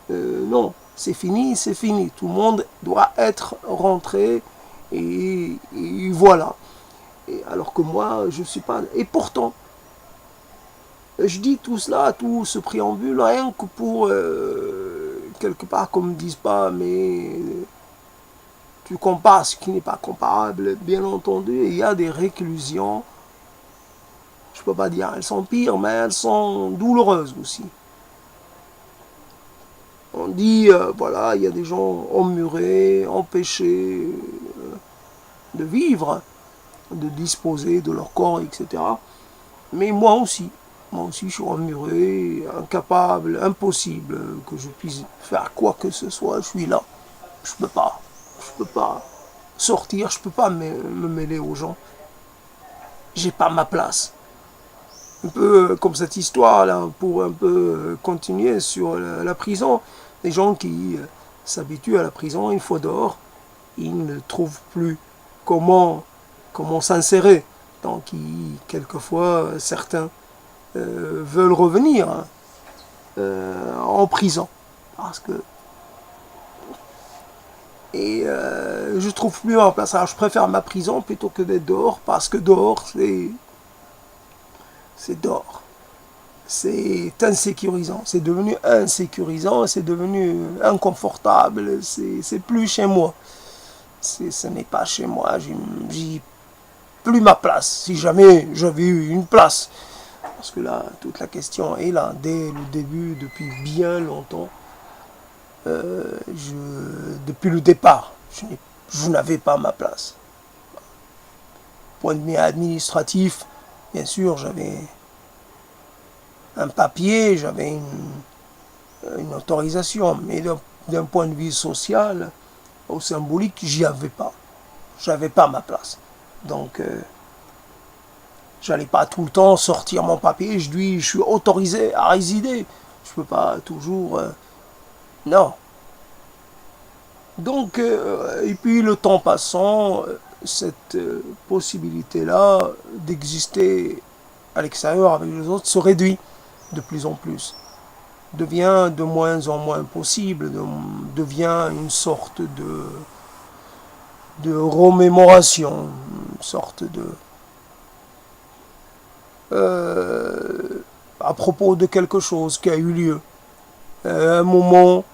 non, c'est fini, c'est fini. Tout le monde doit être rentré et voilà. Et alors que moi, je ne suis pas... Et pourtant, je dis tout cela, tout ce préambule, rien que pour, quelque part, comme ne disent pas, mais tu compares ce qui n'est pas comparable. Bien entendu, il y a des réclusions, je ne peux pas dire elles sont pires, mais elles sont douloureuses aussi. On dit, voilà, il y a des gens emmurés, empêchés de vivre, de disposer de leur corps, etc. Mais moi aussi, je suis emmuré, incapable, impossible que je puisse faire quoi que ce soit. Je suis là. Je peux pas sortir, je peux pas me mêler aux gens. J'ai pas ma place. Un peu comme cette histoire là, pour un peu continuer sur la prison. Les gens qui s'habituent à la prison une fois dehors, ils ne trouvent plus comment s'insérer. Donc quelquefois certains veulent revenir en prison. Parce que... Et je trouve plus ma place. Alors je préfère ma prison plutôt que d'être dehors, parce que dehors, c'est dehors. C'est insécurisant. C'est devenu insécurisant, c'est devenu inconfortable. C'est plus chez moi. ce n'est pas chez moi, j'ai plus ma place, si jamais j'avais eu une place. Parce que là, toute la question est là, dès le début, depuis bien longtemps. Depuis le départ, je n'avais pas ma place. Point de vue administratif, bien sûr, j'avais un papier, j'avais une autorisation, mais d'un point de vue social, ou symbolique, j'y avais pas. J'avais pas ma place. Donc, j'allais pas tout le temps sortir mon papier, je suis autorisé à résider. Je peux pas toujours... non. Donc, et puis le temps passant, cette possibilité-là d'exister à l'extérieur avec les autres se réduit de plus en plus, devient de moins en moins possible, devient une sorte de remémoration, une sorte de... à propos de quelque chose qui a eu lieu. Un moment,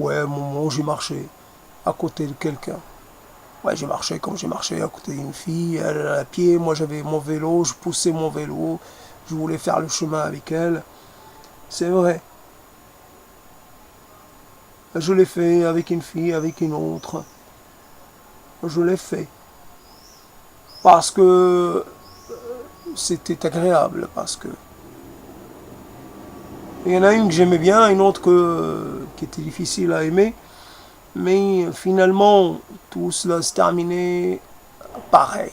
un moment où j'ai marché à côté de quelqu'un. Ouais, j'ai marché comme j'ai marché à côté d'une fille, elle à pied, moi j'avais mon vélo, je poussais mon vélo, je voulais faire le chemin avec elle. C'est vrai. Je l'ai fait avec une fille, avec une autre. Je l'ai fait. Parce que c'était agréable, parce que... Il y en a une que j'aimais bien, une autre qui était difficile à aimer. Mais finalement, tout cela se terminait pareil.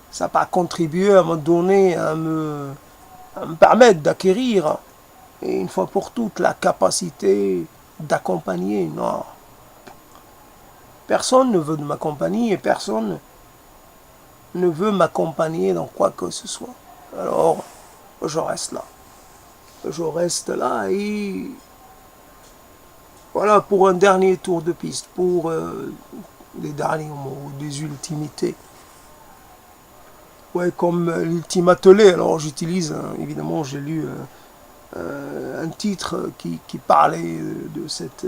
Ça n'a pas contribué à me donner, à me permettre d'acquérir, et une fois pour toutes, la capacité d'accompagner. Non. Personne ne veut de ma compagnie et personne ne veut m'accompagner dans quoi que ce soit. Alors, je reste là. Je reste là et voilà pour un dernier tour de piste, pour les derniers mots, des ultimités. Ouais, comme l'ultime atelier. Alors j'utilise, évidemment, j'ai lu un titre qui parlait de cet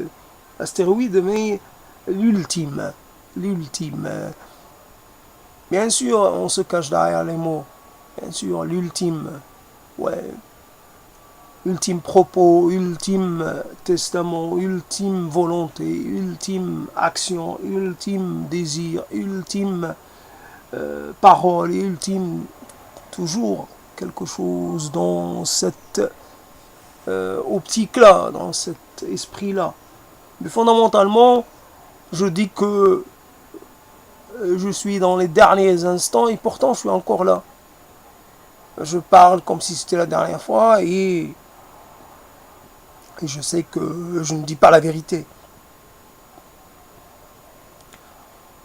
astéroïde, mais l'ultime. L'ultime. Bien sûr, on se cache derrière les mots. Bien sûr, l'ultime. Ouais. Ultime propos, ultime testament, ultime volonté, ultime action, ultime désir, ultime parole, ultime toujours quelque chose dans cette optique-là, dans cet esprit-là. Mais fondamentalement, je dis que je suis dans les derniers instants et pourtant je suis encore là. Je parle comme si c'était la dernière fois et je sais que je ne dis pas la vérité.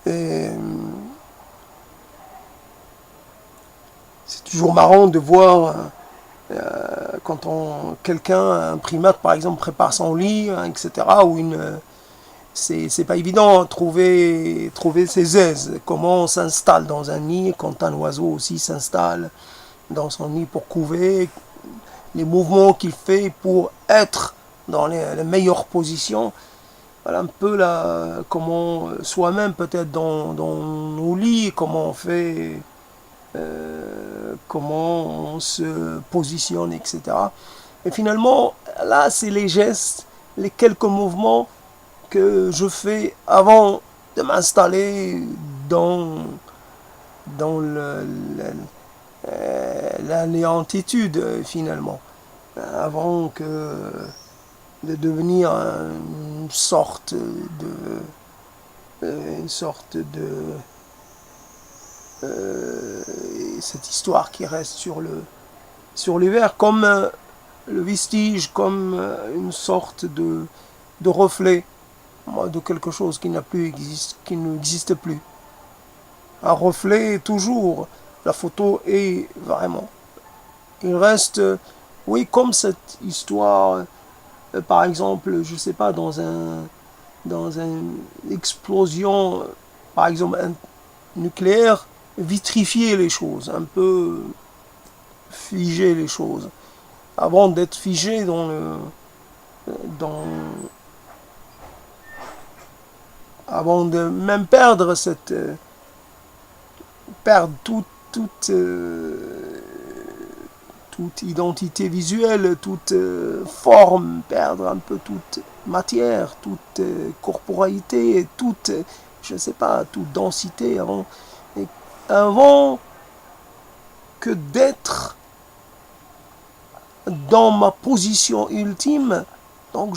Et c'est toujours marrant de voir quand quelqu'un, un primate par exemple, prépare son lit, etc. Ou c'est pas évident trouver ses aises. Comment on s'installe dans un nid quand un oiseau aussi s'installe dans son nid pour couver, les mouvements qu'il fait pour être dans les meilleures positions. Voilà un peu là, comment soi-même peut-être dans nos lits, comment on fait, comment on se positionne, etc. Et finalement, là, c'est les gestes, les quelques mouvements que je fais avant de m'installer dans la néantitude, finalement. Avant que de devenir une sorte de cette histoire qui reste sur les verres comme le vestige, comme une sorte de reflet de quelque chose qui qui n'existe plus. Un reflet toujours, la photo est vraiment. Il reste, oui, comme cette histoire, par exemple, je sais pas, dans une explosion, par exemple, nucléaire, vitrifier les choses, un peu figer les choses, avant d'être figé dans avant de même perdre perdre toute identité visuelle, toute forme, perdre un peu toute matière, toute corporalité, toute, je ne sais pas, toute densité avant que d'être dans ma position ultime. Donc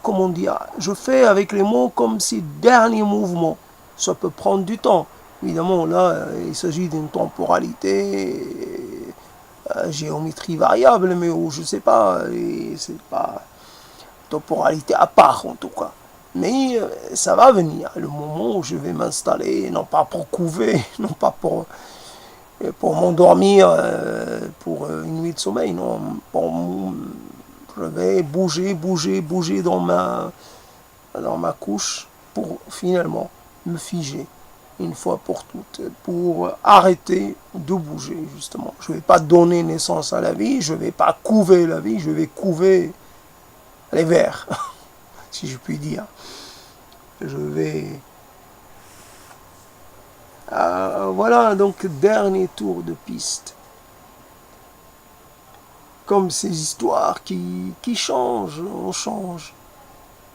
comment dire, je fais avec les mots comme si dernier mouvement. Ça peut prendre du temps. Évidemment, là, il s'agit d'une temporalité, géométrie variable, mais je sais pas, c'est pas temporalité à part en tout cas. Mais ça va venir, le moment où je vais m'installer, non pas pour couver, non pas pour m'endormir, pour une nuit de sommeil, non, je vais bouger dans ma couche pour finalement me figer une fois pour toutes, pour arrêter de bouger justement. Je ne vais pas donner naissance à la vie, je ne vais pas couver la vie, je vais couver les vers, si je puis dire. Je vais... voilà, donc dernier tour de piste. Comme ces histoires qui changent, on change.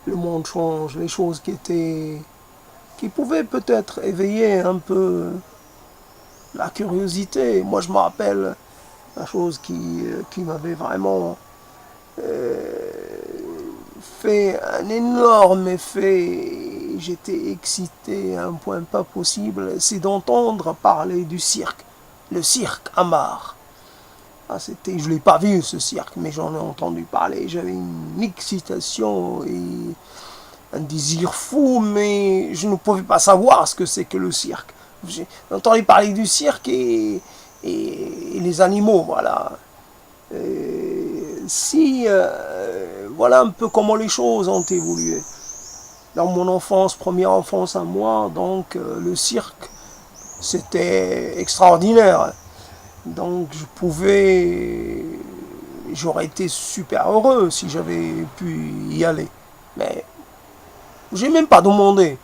Le monde change, les choses qui pouvaient peut-être éveiller un peu la curiosité. Moi, je me rappelle la chose qui m'avait vraiment fait un énorme effet. J'étais excité à un point pas possible. C'est d'entendre parler du cirque. Le cirque Amar. Je ne l'ai pas vu ce cirque, mais j'en ai entendu parler. J'avais une excitation et un désir fou, mais je ne pouvais pas savoir ce que c'est que le cirque. J'ai entendu parler du cirque et les animaux, voilà. Voilà un peu comment les choses ont évolué. Dans mon enfance, première enfance à moi, donc le cirque, c'était extraordinaire. Donc j'aurais été super heureux si j'avais pu y aller. Mais j'ai même pas demandé.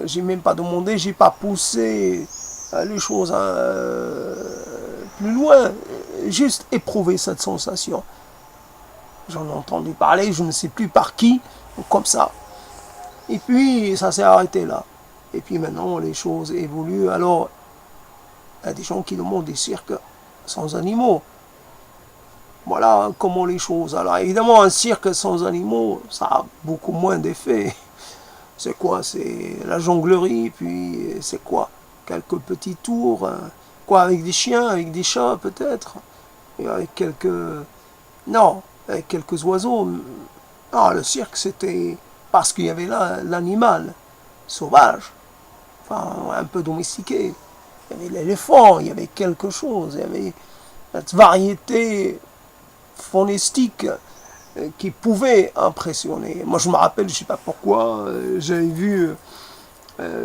J'ai pas poussé les choses plus loin. Juste éprouver cette sensation. J'en ai entendu parler, je ne sais plus par qui, comme ça. Et puis ça s'est arrêté là. Et puis maintenant les choses évoluent. Alors il y a des gens qui demandent des cirques sans animaux. Voilà comment les choses. Alors évidemment un cirque sans animaux, ça a beaucoup moins d'effet. C'est quoi? C'est la jonglerie, puis c'est quoi? Quelques petits tours, quoi, avec des chiens, avec des chats peut-être, et avec non, avec quelques oiseaux. Ah, le cirque c'était parce qu'il y avait là l'animal sauvage, enfin un peu domestiqué. Il y avait l'éléphant, il y avait quelque chose, il y avait cette variété phonétique qui pouvait impressionner. Moi je me rappelle, je ne sais pas pourquoi, j'avais vu,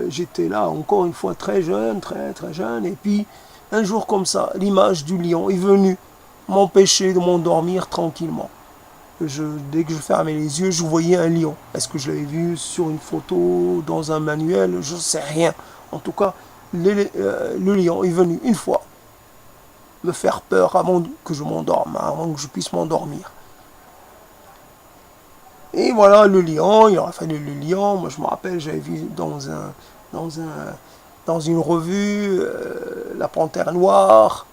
j'étais là encore une fois très jeune, très jeune, et puis un jour comme ça, l'image du lion est venue m'empêcher de m'endormir tranquillement. Dès que je fermais les yeux, je voyais un lion. Est-ce que je l'avais vu sur une photo, dans un manuel? Je ne sais rien. En tout cas, le lion est venu une fois me faire peur avant que je m'endorme, avant que je puisse m'endormir. Et voilà, le lion, il aurait fallu le lion. Moi, je me rappelle, j'avais vu dans une revue la panthère noire.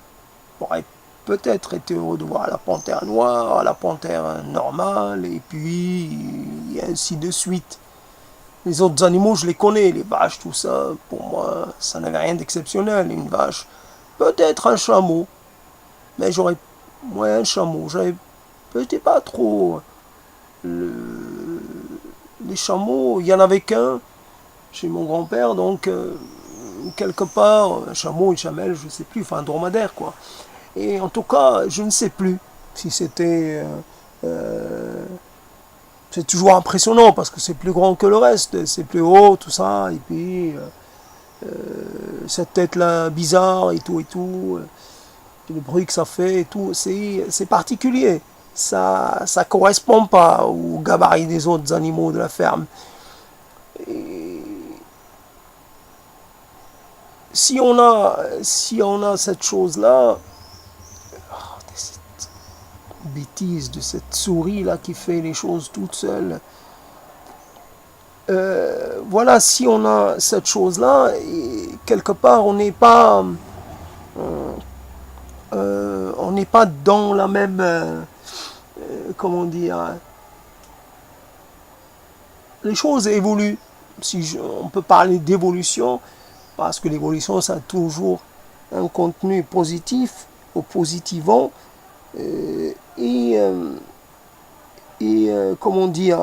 J'aurais peut-être été heureux de voir la panthère noire, la panthère normale, et puis ainsi de suite. Les autres animaux, je les connais, les vaches, tout ça, pour moi, ça n'avait rien d'exceptionnel. Une vache, peut-être un chameau, mais un chameau, peut-être pas trop. Les chameaux, il y en avait qu'un chez mon grand-père, donc quelque part, un chameau, une chamelle, je ne sais plus, enfin un dromadaire, quoi. Et en tout cas, je ne sais plus si c'était... c'est toujours impressionnant parce que c'est plus grand que le reste, c'est plus haut, tout ça, et puis cette tête-là bizarre et tout, le bruit que ça fait et tout, c'est particulier. ça correspond pas au gabarit des autres animaux de la ferme. Et si on a cette chose-là, cette bêtise de cette souris-là qui fait les choses toute seule, voilà, si on a cette chose-là, quelque part, on n'est pas dans la même, comment dire, les choses évoluent. Si on peut parler d'évolution, parce que l'évolution, ça a toujours un contenu positif ou positivant, comment dire,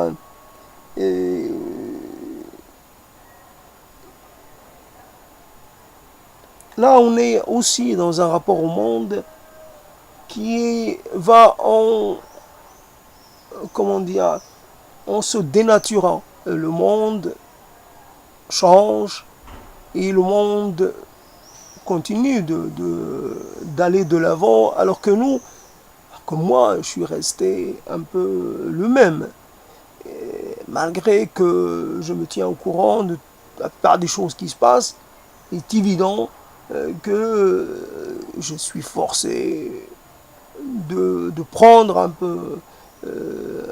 là on est aussi dans un rapport au monde qui va en, comment dire, en se dénaturant. Le monde change et le monde continue d'aller de l'avant, alors que nous, comme moi, je suis resté un peu le même. Et malgré que je me tiens au courant de la plupart des choses qui se passent, il est évident que je suis forcé de prendre un peu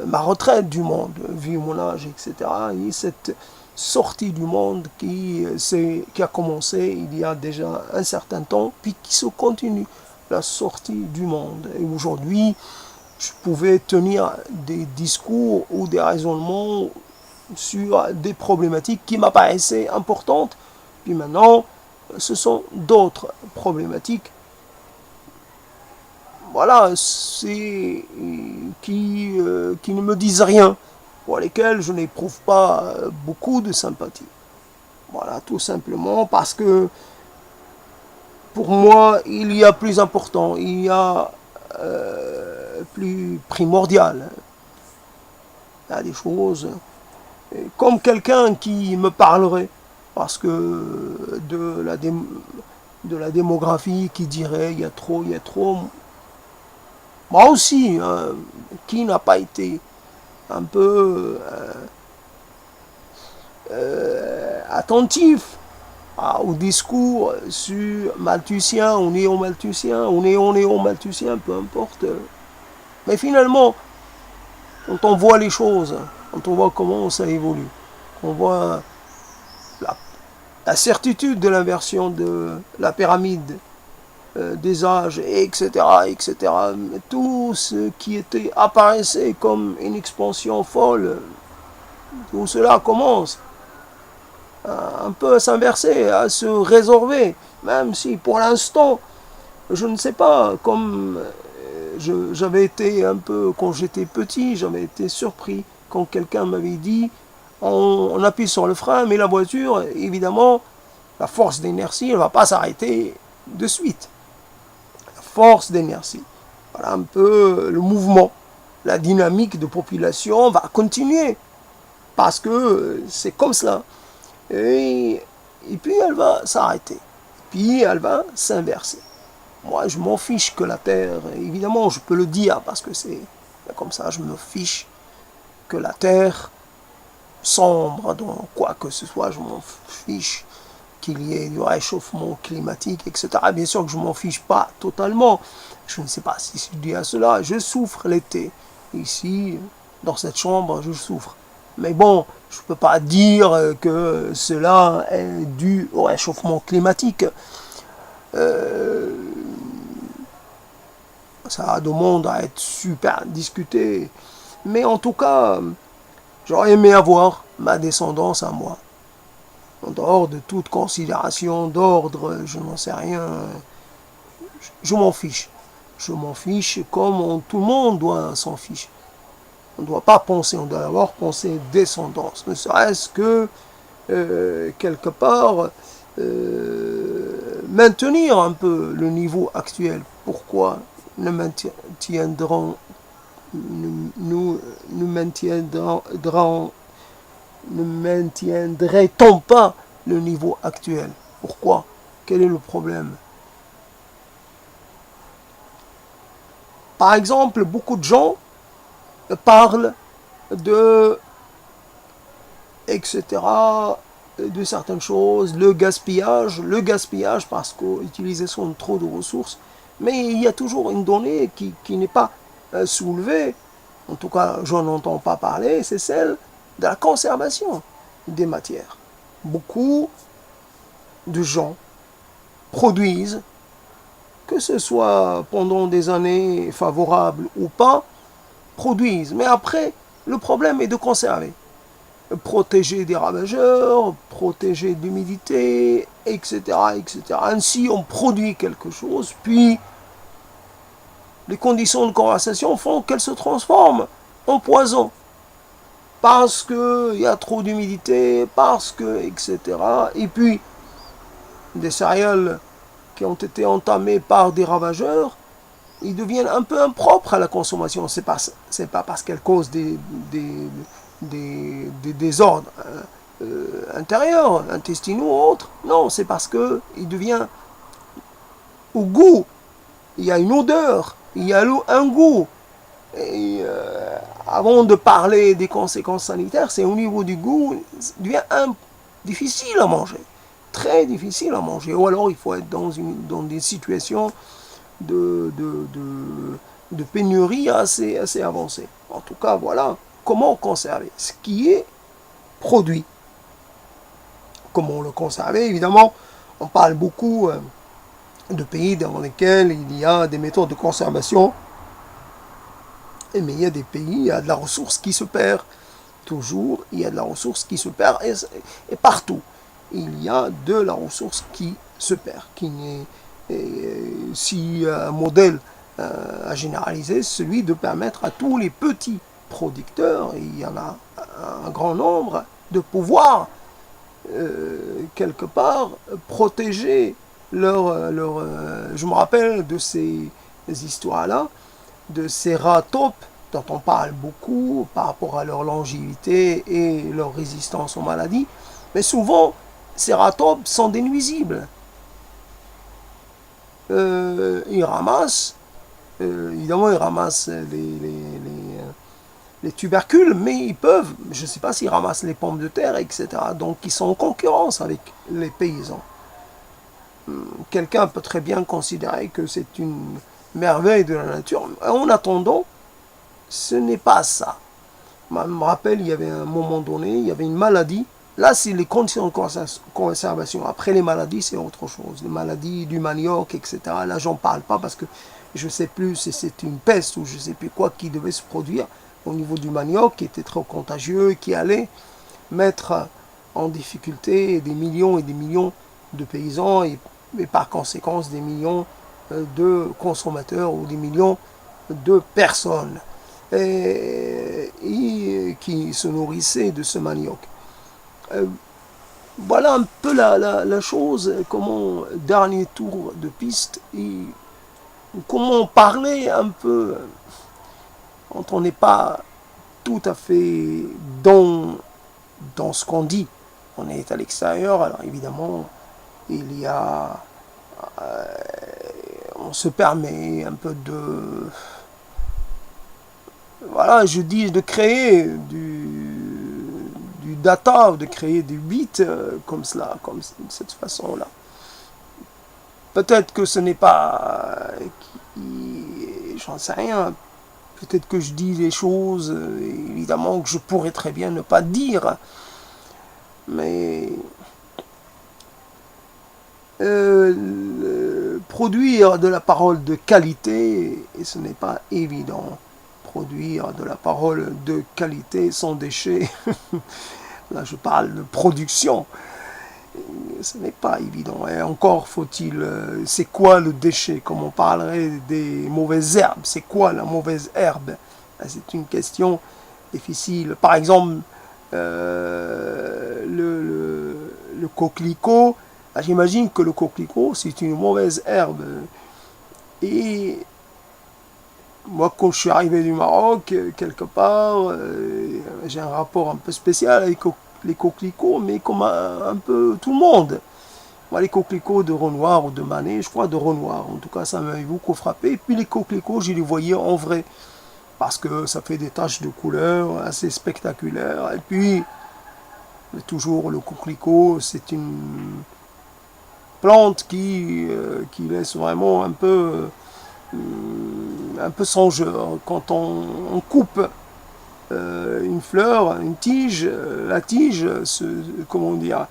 ma retraite du monde, vu mon âge, etc. Et cette sortie du monde qui a commencé il y a déjà un certain temps, puis qui se continue, la sortie du monde. Et aujourd'hui, je pouvais tenir des discours ou des raisonnements sur des problématiques qui m'apparaissaient importantes, puis maintenant, ce sont d'autres problématiques, voilà, qui ne me disent rien, pour lesquelles je n'éprouve pas beaucoup de sympathie. Voilà, tout simplement parce que pour moi, il y a plus important, il y a plus primordial. Il y a des choses comme quelqu'un qui me parlerait, parce que de la démographie, qui dirait il y a trop, il y a trop. Moi aussi, qui n'a pas été un peu attentif au discours sur Malthusien ou néo-Malthusien, ou néo-Malthusien, peu importe. Mais finalement, quand on voit les choses, quand on voit comment ça évolue, on voit la certitude de l'inversion de la pyramide des âges, etc., etc., tout ce qui apparaissait comme une expansion folle, tout cela commence un peu à s'inverser, à se résorber, même si pour l'instant, je ne sais pas, comme j'avais été un peu, quand j'étais petit, j'avais été surpris quand quelqu'un m'avait dit, on appuie sur le frein, mais la voiture, évidemment, la force d'inertie, elle ne va pas s'arrêter de suite. La force d'inertie, voilà un peu le mouvement, la dynamique de population va continuer, parce que c'est comme cela. Et puis elle va s'arrêter, puis elle va s'inverser. Moi, je m'en fiche que la Terre, évidemment, je peux le dire, parce que c'est comme ça, je me fiche que la Terre sombre dans quoi que ce soit, je m'en fiche qu'il y ait du réchauffement climatique, etc. Bien sûr que je ne m'en fiche pas totalement. Je ne sais pas si je dis à cela, je souffre l'été. Ici, dans cette chambre, je souffre. Mais bon, je ne peux pas dire que cela est dû au réchauffement climatique. Ça demande à être super discuté. Mais en tout cas, j'aurais aimé avoir ma descendance à moi. En dehors de toute considération d'ordre, je n'en sais rien. Je m'en fiche. Je m'en fiche comme tout le monde doit s'en ficher. On ne doit pas penser, on doit d'abord penser descendance. Ne serait-ce que, quelque part, maintenir un peu le niveau actuel. Pourquoi ne maintiendrait-on pas le niveau actuel? Pourquoi? Quel est le problème? Par exemple, beaucoup de gens parle de, etc., de certaines choses, le gaspillage parce qu'utilisation de trop de ressources, mais il y a toujours une donnée qui n'est pas soulevée, en tout cas je n'entends pas parler, c'est celle de la conservation des matières. Beaucoup de gens produisent, que ce soit pendant des années favorables ou pas, produisent, mais après le problème est de conserver. Protéger des ravageurs, protéger de l'humidité, etc., etc. Ainsi, on produit quelque chose, puis les conditions de conversation font qu'elle se transforme en poison. Parce qu'il y a trop d'humidité, parce que, etc. Et puis, des céréales qui ont été entamées par des ravageurs, ils deviennent un peu impropres à la consommation. C'est pas parce qu'elles causent des désordres intérieurs, intestinaux ou autres. Non, c'est parce qu'il devient au goût, il y a une odeur, il y a un goût. Et avant de parler des conséquences sanitaires, c'est au niveau du goût, ça devient difficile à manger. Très difficile à manger. Ou alors il faut être dans des situations de pénurie assez avancées. En tout cas, voilà comment conserver ce qui est produit. Comment le conserver, évidemment, on parle beaucoup de pays dans lesquels il y a des méthodes de conservation, mais il y a des pays, il y a de la ressource qui se perd. Toujours, il y a de la ressource qui se perd, et partout, il y a de la ressource qui se perd, qui n'est, si un modèle à généraliser, celui de permettre à tous les petits producteurs, et il y en a un grand nombre, de pouvoir quelque part protéger je me rappelle de ces histoires-là, de ces rats taupes dont on parle beaucoup par rapport à leur longévité et leur résistance aux maladies, mais souvent ces rats taupes sont des nuisibles. Ils ramassent, évidemment ils ramassent les tubercules, mais ils peuvent, je ne sais pas s'ils ramassent les pommes de terre, etc. Donc ils sont en concurrence avec les paysans. Quelqu'un peut très bien considérer que c'est une merveille de la nature. En attendant, ce n'est pas ça. Je me rappelle, il y avait un moment donné, il y avait une maladie. Là, c'est les conditions de conservation. Après les maladies, c'est autre chose. Les maladies du manioc, etc. Là, j'en parle pas parce que je ne sais plus si c'est une peste ou je ne sais plus quoi qui devait se produire au niveau du manioc, qui était trop contagieux, qui allait mettre en difficulté des millions et des millions de paysans et par conséquent des millions de consommateurs ou des millions de personnes et qui se nourrissaient de ce manioc. Voilà un peu la chose, comment, dernier tour de piste, et comment parler un peu quand on n'est pas tout à fait dans ce qu'on dit. On est à l'extérieur, alors évidemment, il y a... on se permet un peu de... Voilà, je dis de créer du data, de créer des bits comme cela, comme de cette façon-là. Peut-être que ce n'est pas... j'en sais rien. Peut-être que je dis des choses, évidemment, que je pourrais très bien ne pas dire. Mais... produire de la parole de qualité, et ce n'est pas évident. Produire de la parole de qualité sans déchets, là je parle de production, ce n'est pas évident. Et encore faut-il, c'est quoi le déchet, comme on parlerait des mauvaises herbes, c'est quoi la mauvaise herbe? C'est une question difficile. Par exemple, le coquelicot, j'imagine que le coquelicot c'est une mauvaise herbe. Et moi, quand je suis arrivé du Maroc, quelque part, j'ai un rapport un peu spécial avec les coquelicots, mais comme un peu tout le monde. Moi, les coquelicots de Renoir ou de Manet, je crois de Renoir, en tout cas, ça m'avait beaucoup frappé. Et puis les coquelicots, je les voyais en vrai. parce que ça fait des taches de couleur assez spectaculaires. Et puis, toujours le coquelicot, c'est une plante qui laisse vraiment un peu songeur. Quand on coupe une fleur, une tige, la tige, comment dire,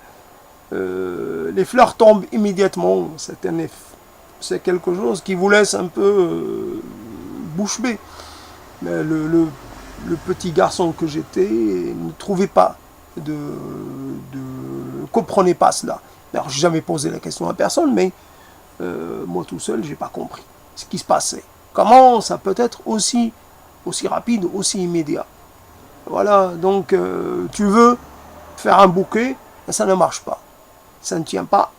les fleurs tombent immédiatement. C'est quelque chose qui vous laisse un peu bouche bée. Mais le petit garçon que j'étais ne trouvait pas comprenait pas cela. Alors, j'ai jamais posé la question à personne, mais moi tout seul, j'ai pas compris ce qui se passait. Comment ça peut être aussi rapide, aussi immédiat. Voilà, donc tu veux faire un bouquet, ça ne marche pas. Ça ne tient pas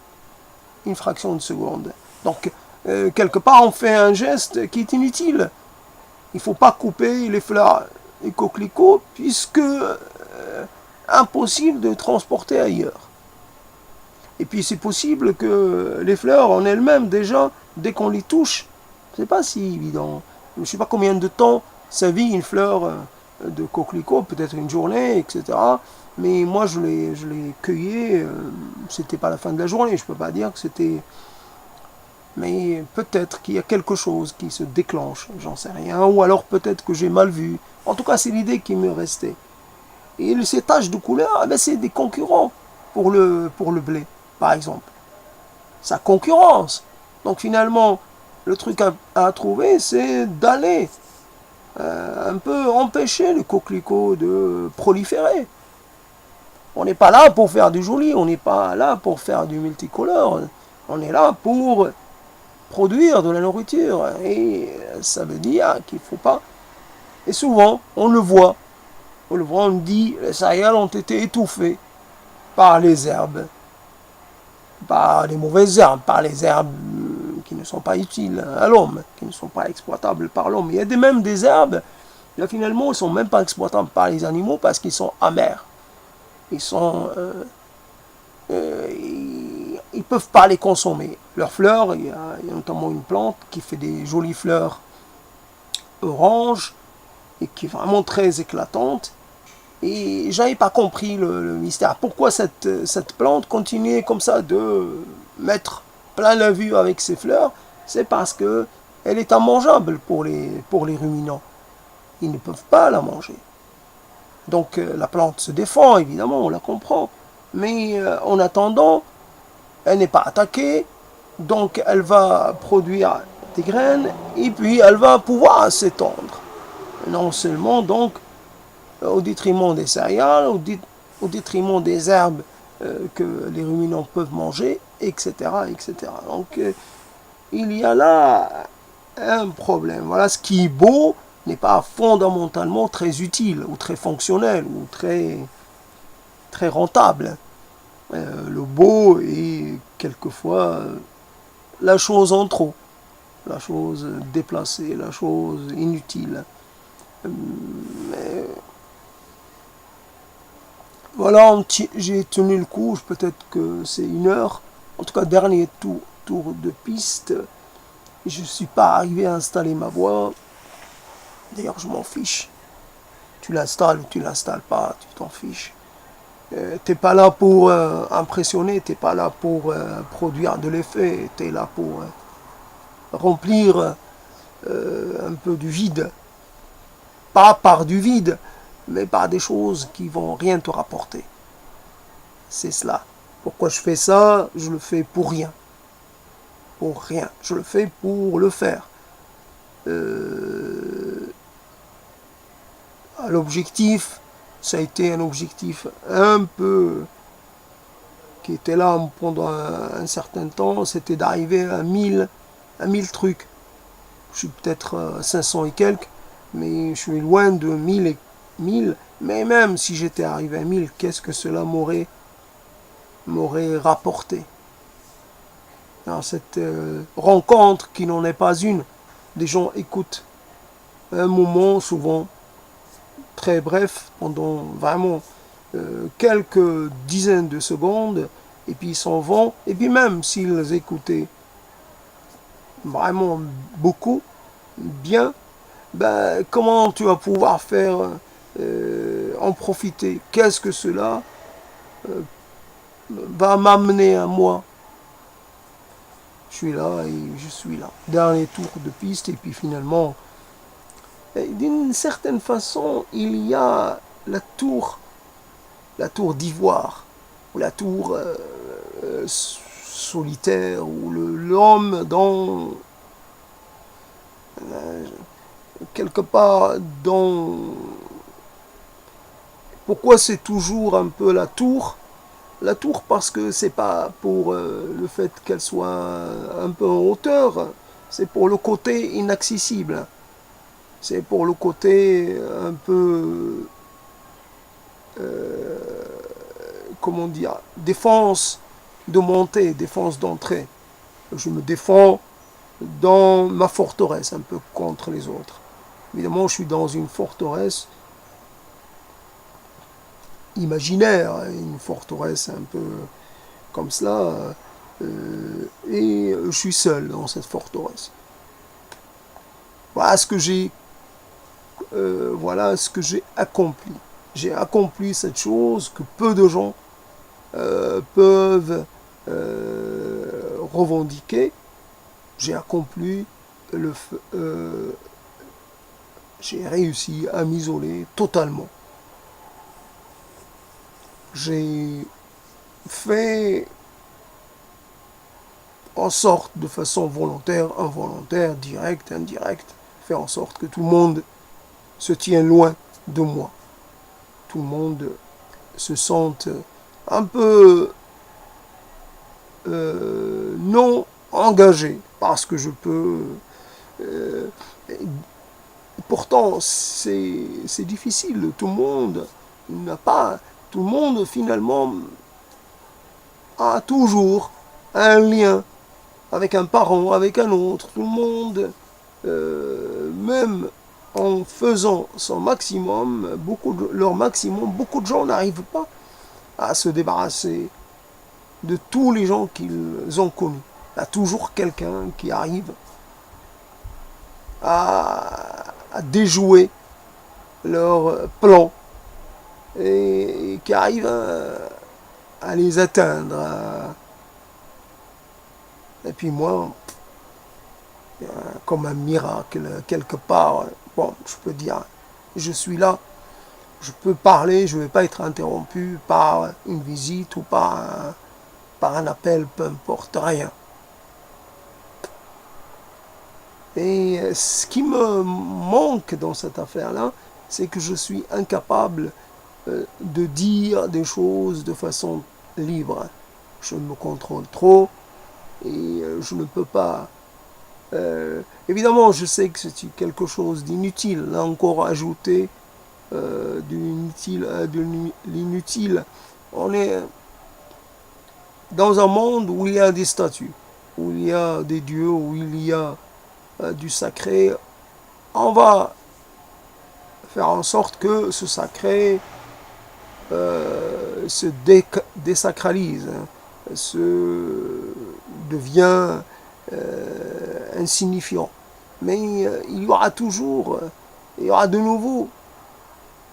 une fraction de seconde. Donc, quelque part, on fait un geste qui est inutile. Il ne faut pas couper les fleurs et coquelicots, puisque impossible de transporter ailleurs. Et puis c'est possible que les fleurs en elles-mêmes, déjà, dès qu'on les touche, c'est pas si évident. Je ne sais pas combien de temps ça vit une fleur de coquelicot, peut-être une journée, etc. Mais moi, je l'ai cueilli, c'était pas la fin de la journée, je peux pas dire que c'était... Mais peut-être qu'il y a quelque chose qui se déclenche, j'en sais rien, ou alors peut-être que j'ai mal vu. En tout cas, c'est l'idée qui me restait. Et ces taches de couleur, c'est des concurrents pour le blé, par exemple. Ça concurrence. Donc finalement, le truc à trouver, c'est d'aller un peu empêcher le coquelicot de proliférer. On n'est pas là pour faire du joli, on n'est pas là pour faire du multicolore. On est là pour produire de la nourriture. Et ça veut dire qu'il ne faut pas... Et souvent, on le voit. On dit, les céréales ont été étouffées par les herbes. Par les mauvaises herbes, par les herbes qui ne sont pas utiles à l'homme, qui ne sont pas exploitables par l'homme. Il y a même des herbes, là finalement, ils ne sont même pas exploitables par les animaux parce qu'ils sont amers. Ils peuvent pas les consommer. Leurs fleurs, il y a notamment une plante qui fait des jolies fleurs oranges et qui est vraiment très éclatante. Et j'avais pas compris le mystère. Pourquoi cette plante continuait comme ça de mettre plein la vue avec ses fleurs? C'est parce que elle est immangeable pour les ruminants. Ils ne peuvent pas la manger. Donc la plante se défend, évidemment, on la comprend. Mais en attendant, elle n'est pas attaquée. Donc elle va produire des graines et puis elle va pouvoir s'étendre. Non seulement donc au détriment des céréales, au détriment des herbes que les ruminants peuvent manger, etc. etc. Donc il y a là un problème. Voilà, ce qui est beau n'est pas fondamentalement très utile, ou très fonctionnel, ou très rentable. Le beau est quelquefois la chose en trop, la chose déplacée, la chose inutile. Mais voilà, j'ai tenu le coup, peut-être que c'est 1 heure. En tout cas, dernier tour de piste. Je ne suis pas arrivé à installer ma voix. D'ailleurs, je m'en fiche. Tu l'installes ou tu l'installes pas, tu t'en fiches. T'es pas là pour impressionner, t'es pas là pour produire de l'effet, t'es là pour remplir un peu du vide. Pas par du vide, mais par des choses qui vont rien te rapporter. C'est cela. Pourquoi je fais ça? Je le fais pour rien. Pour rien. Je le fais pour le faire. L'objectif, ça a été un objectif un peu qui était là pendant un certain temps, c'était d'arriver à 1000 trucs. Je suis peut-être à 500 et quelques, mais je suis loin de 1000. Mais même si j'étais arrivé à 1000, qu'est-ce que cela m'aurait rapporté dans cette rencontre qui n'en est pas une? Des gens écoutent un moment, souvent très bref, pendant vraiment quelques dizaines de secondes, et puis ils s'en vont. Et puis même s'ils écoutaient vraiment beaucoup, bien, ben, comment tu vas pouvoir faire en profiter? Qu'est-ce que cela va m'amener à moi? Je suis là et je suis là. Dernier tour de piste et puis finalement, d'une certaine façon, il y a la tour d'ivoire, ou la tour solitaire, ou l'homme dans quelque part dans... Pourquoi c'est toujours un peu la tour? La tour parce que c'est pas pour le fait qu'elle soit un peu en hauteur, c'est pour le côté inaccessible. C'est pour le côté un peu, comment dire, défense de montée, défense d'entrée. Je me défends dans ma forteresse, un peu contre les autres. Évidemment, je suis dans une forteresse imaginaire, une forteresse un peu comme cela, et je suis seul dans cette forteresse. Voilà ce que voilà ce que j'ai accompli. J'ai accompli cette chose que peu de gens peuvent revendiquer. J'ai accompli j'ai réussi à m'isoler totalement. J'ai fait en sorte, de façon volontaire, involontaire, directe, indirecte, faire en sorte que tout le monde se tient loin de moi. Tout le monde se sente un peu non engagé parce que je peux. euh, Pourtant, c'est difficile. Tout le monde n'a pas. Tout le monde finalement a toujours un lien avec un parent, avec un autre. Tout le monde, même en faisant son maximum, leur maximum, beaucoup de gens n'arrivent pas à se débarrasser de tous les gens qu'ils ont connus. Il y a toujours quelqu'un qui arrive à déjouer leur plan et qui arrive à les atteindre. Et puis moi, comme un miracle, quelque part, bon, je peux dire, je suis là, je peux parler, je ne vais pas être interrompu par une visite ou par un appel, peu importe, rien. Et ce qui me manque dans cette affaire-là, c'est que je suis incapable de dire des choses de façon libre. Je me contrôle trop et je ne peux pas. Évidemment, je sais que c'est quelque chose d'inutile, là encore ajouter de l'inutile. On est dans un monde où il y a des statues, où il y a des dieux, où il y a du sacré. On va faire en sorte que ce sacré se désacralise, se devient insignifiant. Mais il y aura toujours, il y aura de nouveau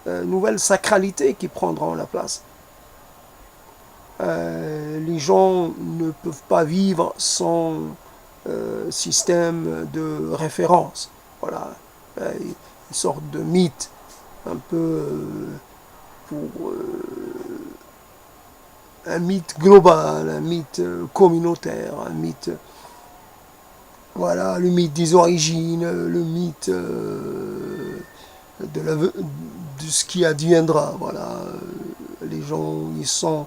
nouvelles sacralités qui prendront la place. Les gens ne peuvent pas vivre sans système de référence. Voilà, une sorte de mythe, un peu pour un mythe global, un mythe communautaire, un mythe, voilà, le mythe des origines, le mythe de ce qui adviendra. Voilà, les gens, ils sont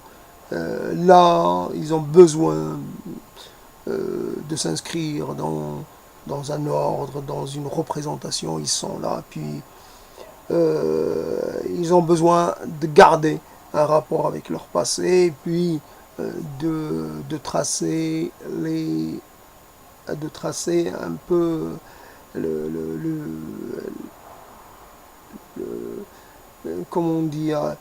là, ils ont besoin de s'inscrire dans un ordre, dans une représentation, ils sont là, puis ils ont besoin de garder un rapport avec leur passé, puis de tracer de tracer un peu le, le, le, comment dire,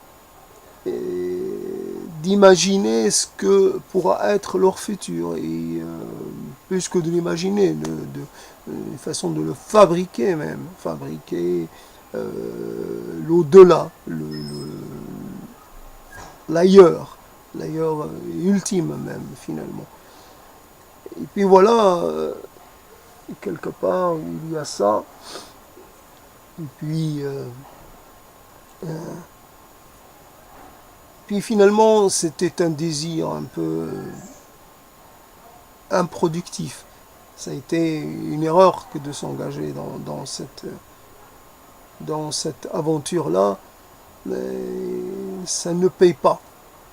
d'imaginer ce que pourra être leur futur. Et plus que de l'imaginer, une façon de le fabriquer même, fabriquer l'au-delà, l'ailleurs, l'ailleurs ultime même finalement. Et puis voilà, quelque part il y a ça, et puis finalement c'était un désir un peu improductif. Ça a été une erreur que de s'engager dans cette aventure-là, mais ça ne paye pas.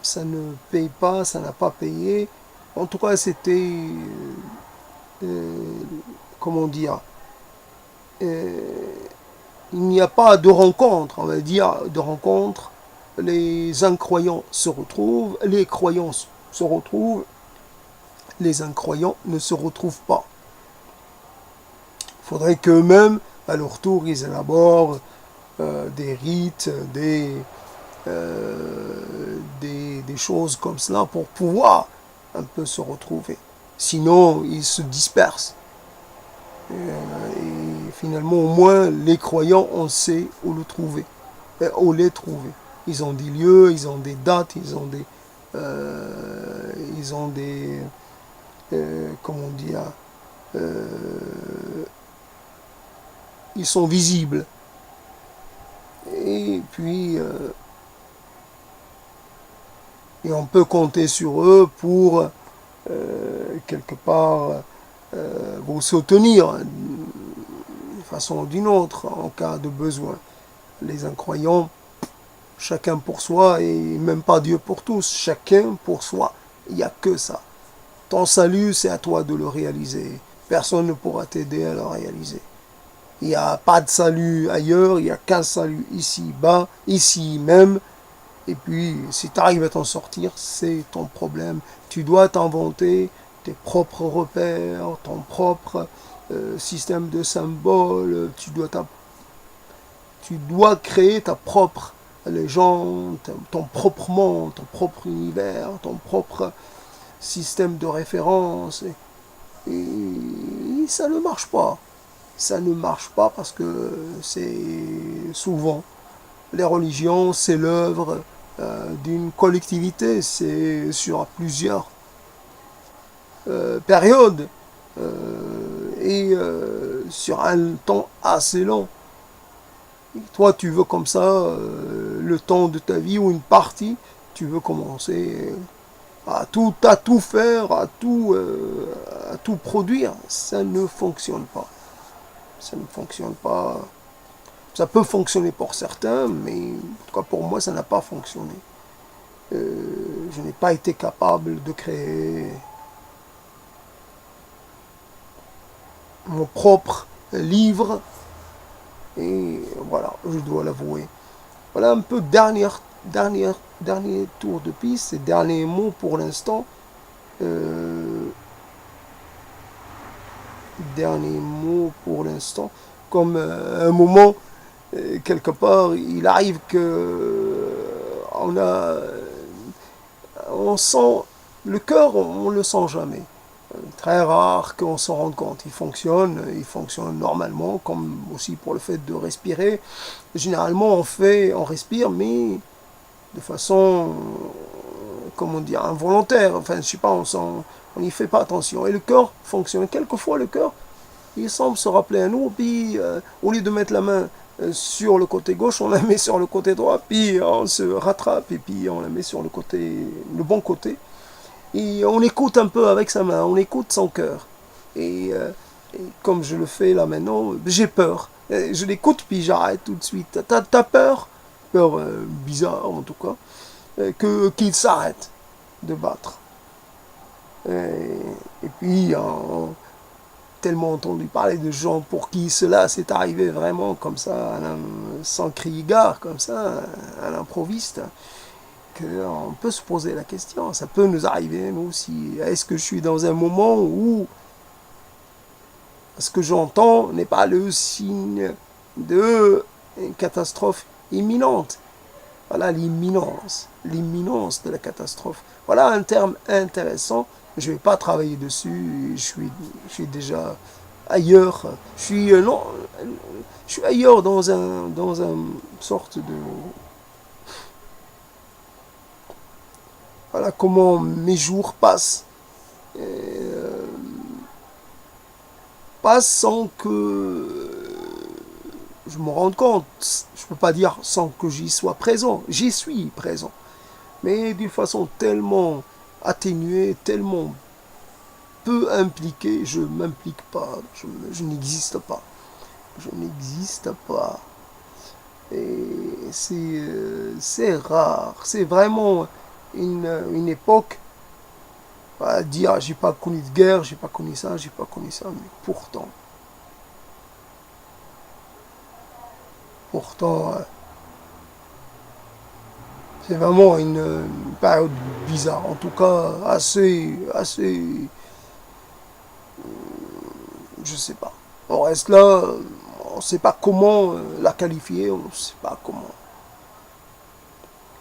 Ça ne paye pas, ça n'a pas payé. En tout cas, c'était, comment dire, il n'y a pas de rencontre, on va dire, de rencontre. Les incroyants se retrouvent, les croyants se retrouvent, les incroyants ne se retrouvent pas. Il faudrait qu'eux-mêmes, à leur tour, ils élaborent des rites, des choses comme cela pour pouvoir un peu se retrouver. Sinon, ils se dispersent. Et finalement, au moins, les croyants, on sait où le trouver, où les trouver. Ils ont des lieux, ils ont des dates, ils ont des, comment dire, ils sont visibles. Et puis, et on peut compter sur eux pour, quelque part, vous soutenir d'une façon ou d'une autre en cas de besoin. Les incroyants, chacun pour soi et même pas Dieu pour tous, chacun pour soi. Il n'y a que ça. Ton salut, c'est à toi de le réaliser. Personne ne pourra t'aider à le réaliser. Il n'y a pas de salut ailleurs, il n'y a qu'un salut ici-bas, ici même. Et puis, si tu arrives à t'en sortir, c'est ton problème. Tu dois t'inventer tes propres repères, ton propre système de symboles. Tu dois créer ta propre légende, ton propre monde, ton propre univers, ton propre système de référence. Et ça ne marche pas. Ça ne marche pas parce que c'est souvent les religions, c'est l'œuvre d'une collectivité, c'est sur plusieurs périodes et sur un temps assez long. Et toi, tu veux comme ça le temps de ta vie ou une partie, tu veux commencer à tout faire, à tout produire. Ça ne fonctionne pas. Ça ne fonctionne pas. Ça peut fonctionner pour certains, mais en tout cas pour moi, ça n'a pas fonctionné. Je n'ai pas été capable de créer mon propre livre. Et voilà, je dois l'avouer. Voilà un peu dernier tour de piste, et dernier mot pour l'instant. Dernier mot pour l'instant. Comme un moment, quelque part, il arrive que on sent le cœur, on le sent jamais. Très rare qu'on s'en rende compte. Il fonctionne normalement, comme aussi pour le fait de respirer. Généralement, on respire, mais de façon, comment dire, involontaire. Enfin, je sais pas, on n'y fait pas attention. Et le cœur fonctionne. Quelquefois, le cœur, il semble se rappeler à nous, puis au lieu de mettre la main sur le côté gauche, on la met sur le côté droit, puis on se rattrape, et puis on la met sur le bon côté. Et on écoute un peu avec sa main, on écoute son cœur. Et comme je le fais là maintenant, j'ai peur. Je l'écoute, puis j'arrête tout de suite. T'as peur bizarre en tout cas, qu'il s'arrête de battre. Et puis, tellement entendu parler de gens pour qui cela s'est arrivé vraiment comme ça, sans crier gare, comme ça, à l'improviste, qu'on peut se poser la question. Ça peut nous arriver, nous aussi. Est-ce que je suis dans un moment où ce que j'entends n'est pas le signe d'une catastrophe imminente? Voilà l'imminence de la catastrophe. Voilà un terme intéressant Je vais pas travailler dessus, je suis déjà ailleurs. Non, je suis ailleurs dans un sorte de, voilà comment mes jours passent. Pas sans que je me rende compte. Je peux pas dire sans que j'y sois présent. J'y suis présent. Mais d'une façon tellement atténuée, tellement peu impliquée, je m'implique pas. Je n'existe pas. Je n'existe pas. Et c'est rare. C'est vraiment une époque à dire j'ai pas connu de guerre, j'ai pas connu ça, j'ai pas connu ça. Mais pourtant, c'est vraiment une période bizarre. En tout cas, je sais pas. On reste là, on sait pas comment la qualifier, on sait pas comment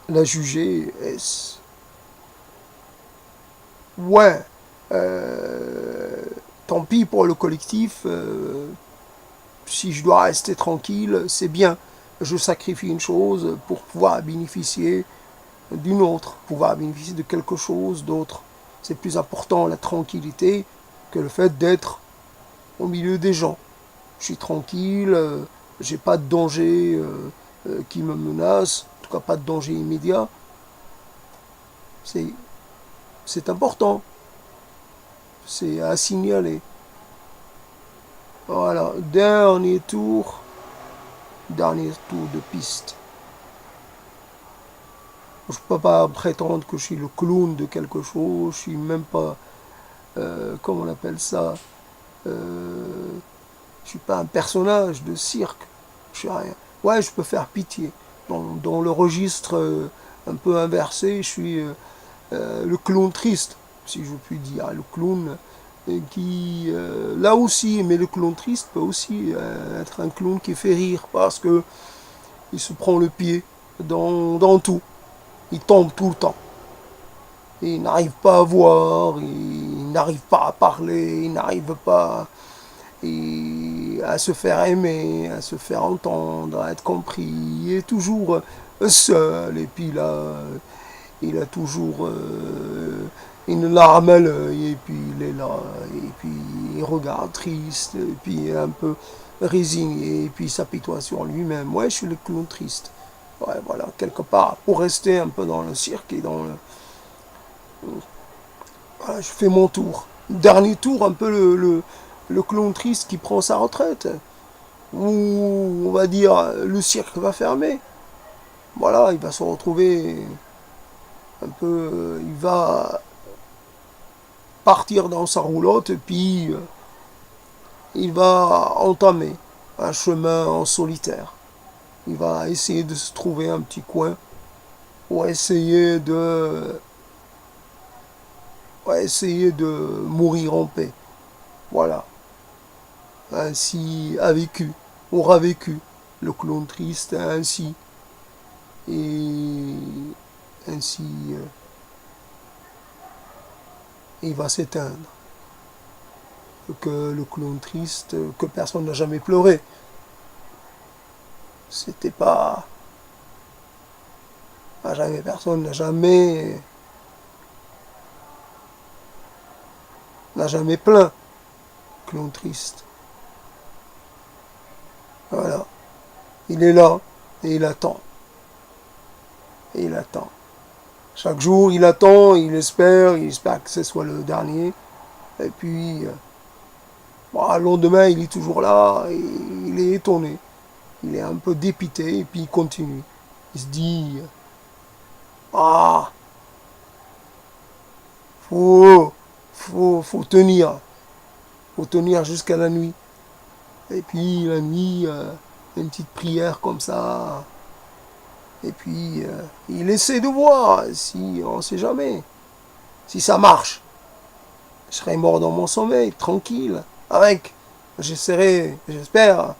la juger. Ouais, euh, tant pis pour le collectif. Si je dois rester tranquille, c'est bien. Je sacrifie une chose pour pouvoir bénéficier d'une autre, pouvoir bénéficier de quelque chose d'autre. C'est plus important la tranquillité que le fait d'être au milieu des gens. Je suis tranquille, j'ai pas de danger qui me menace, en tout cas pas de danger immédiat. C'est, c'est important, c'est à signaler. Voilà, dernier tour de piste. Je peux pas prétendre que je suis le clown de quelque chose, je suis même pas, comment on appelle ça, euh, je suis pas un personnage de cirque, je suis rien. Ouais, je peux faire pitié. Dans le registre un peu inversé, je suis le clown triste, si je puis dire, le clown qui, là aussi, mais le clown triste peut aussi être un clown qui fait rire parce que il se prend le pied dans tout. Il tombe tout le temps. Il n'arrive pas à voir, il n'arrive pas à parler, il n'arrive pas à se faire aimer, à se faire entendre, à être compris. Il est toujours seul et puis là, il a toujours une larme à l'œil et puis il est là et puis il regarde triste et puis un peu résigné et puis il s'apitoie sur lui-même. Ouais, je suis le clown triste. Ouais, voilà, quelque part, pour rester un peu dans le cirque et dans le... Voilà, je fais mon tour. Dernier tour, un peu le clown triste qui prend sa retraite. Ou on va dire, le cirque va fermer. Voilà, il va se retrouver un peu... il va partir dans sa roulotte et puis il va entamer un chemin en solitaire. Il va essayer de se trouver un petit coin pour essayer de mourir en paix. Voilà. Ainsi aura vécu le clown triste, ainsi. Et ainsi, il va s'éteindre. Que le clown triste, que personne n'a jamais pleuré. C'était pas... Jamais personne n'a jamais plaint. Clown triste. Voilà. Il est là et il attend. Et il attend. Chaque jour, il attend, il espère que ce soit le dernier. Et puis, bon, le lendemain, il est toujours là, et il est étonné. Il est un peu dépité, et puis il continue. Il se dit, ah, faut tenir. Faut tenir jusqu'à la nuit. Et puis, la nuit, une petite prière comme ça. Et puis, il essaie de voir si, on ne sait jamais, si ça marche. Je serai mort dans mon sommeil, tranquille, j'espère,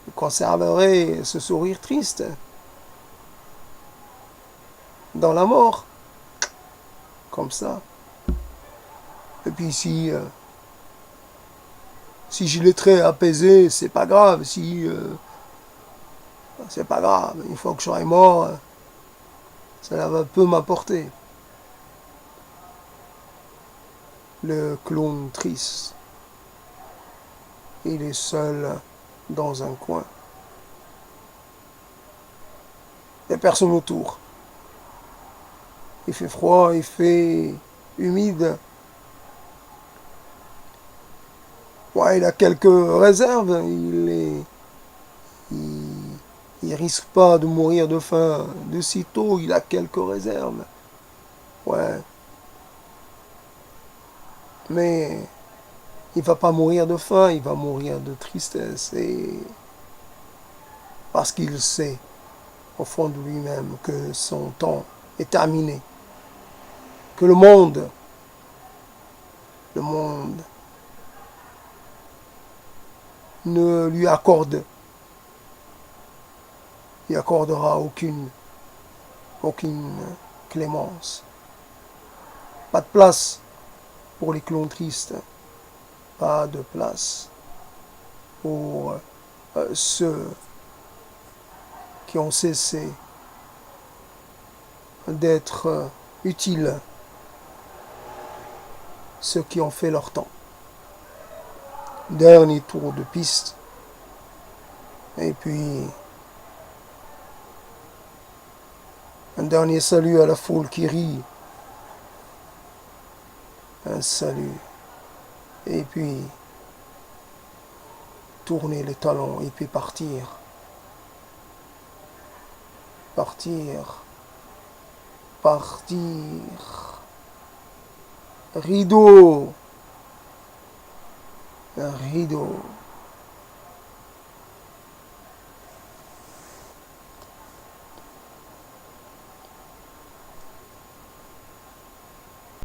je conserverai ce sourire triste dans la mort, comme ça. Et puis si je l'ai très apaisé, c'est pas grave. Si c'est pas grave, une fois que je serai mort, ça va peu m'apporter. Le clown triste, il est seul dans un coin. Il n'y a personne autour. Il fait froid, il fait humide. Ouais, il a quelques réserves. Il risque pas de mourir de faim de sitôt. Il a quelques réserves. Ouais. Mais il va pas mourir de faim, il va mourir de tristesse. Et parce qu'il sait au fond de lui-même que son temps est terminé. Que le monde ne lui accordera aucune clémence. Pas de place pour les clowns tristes. Pas de place pour ceux qui ont cessé d'être utiles, ceux qui ont fait leur temps. Dernier tour de piste. Et puis, un dernier salut à la foule qui rit. Un salut. Et puis, tourner les talons et puis partir. Partir. Partir. Rideau. Un rideau.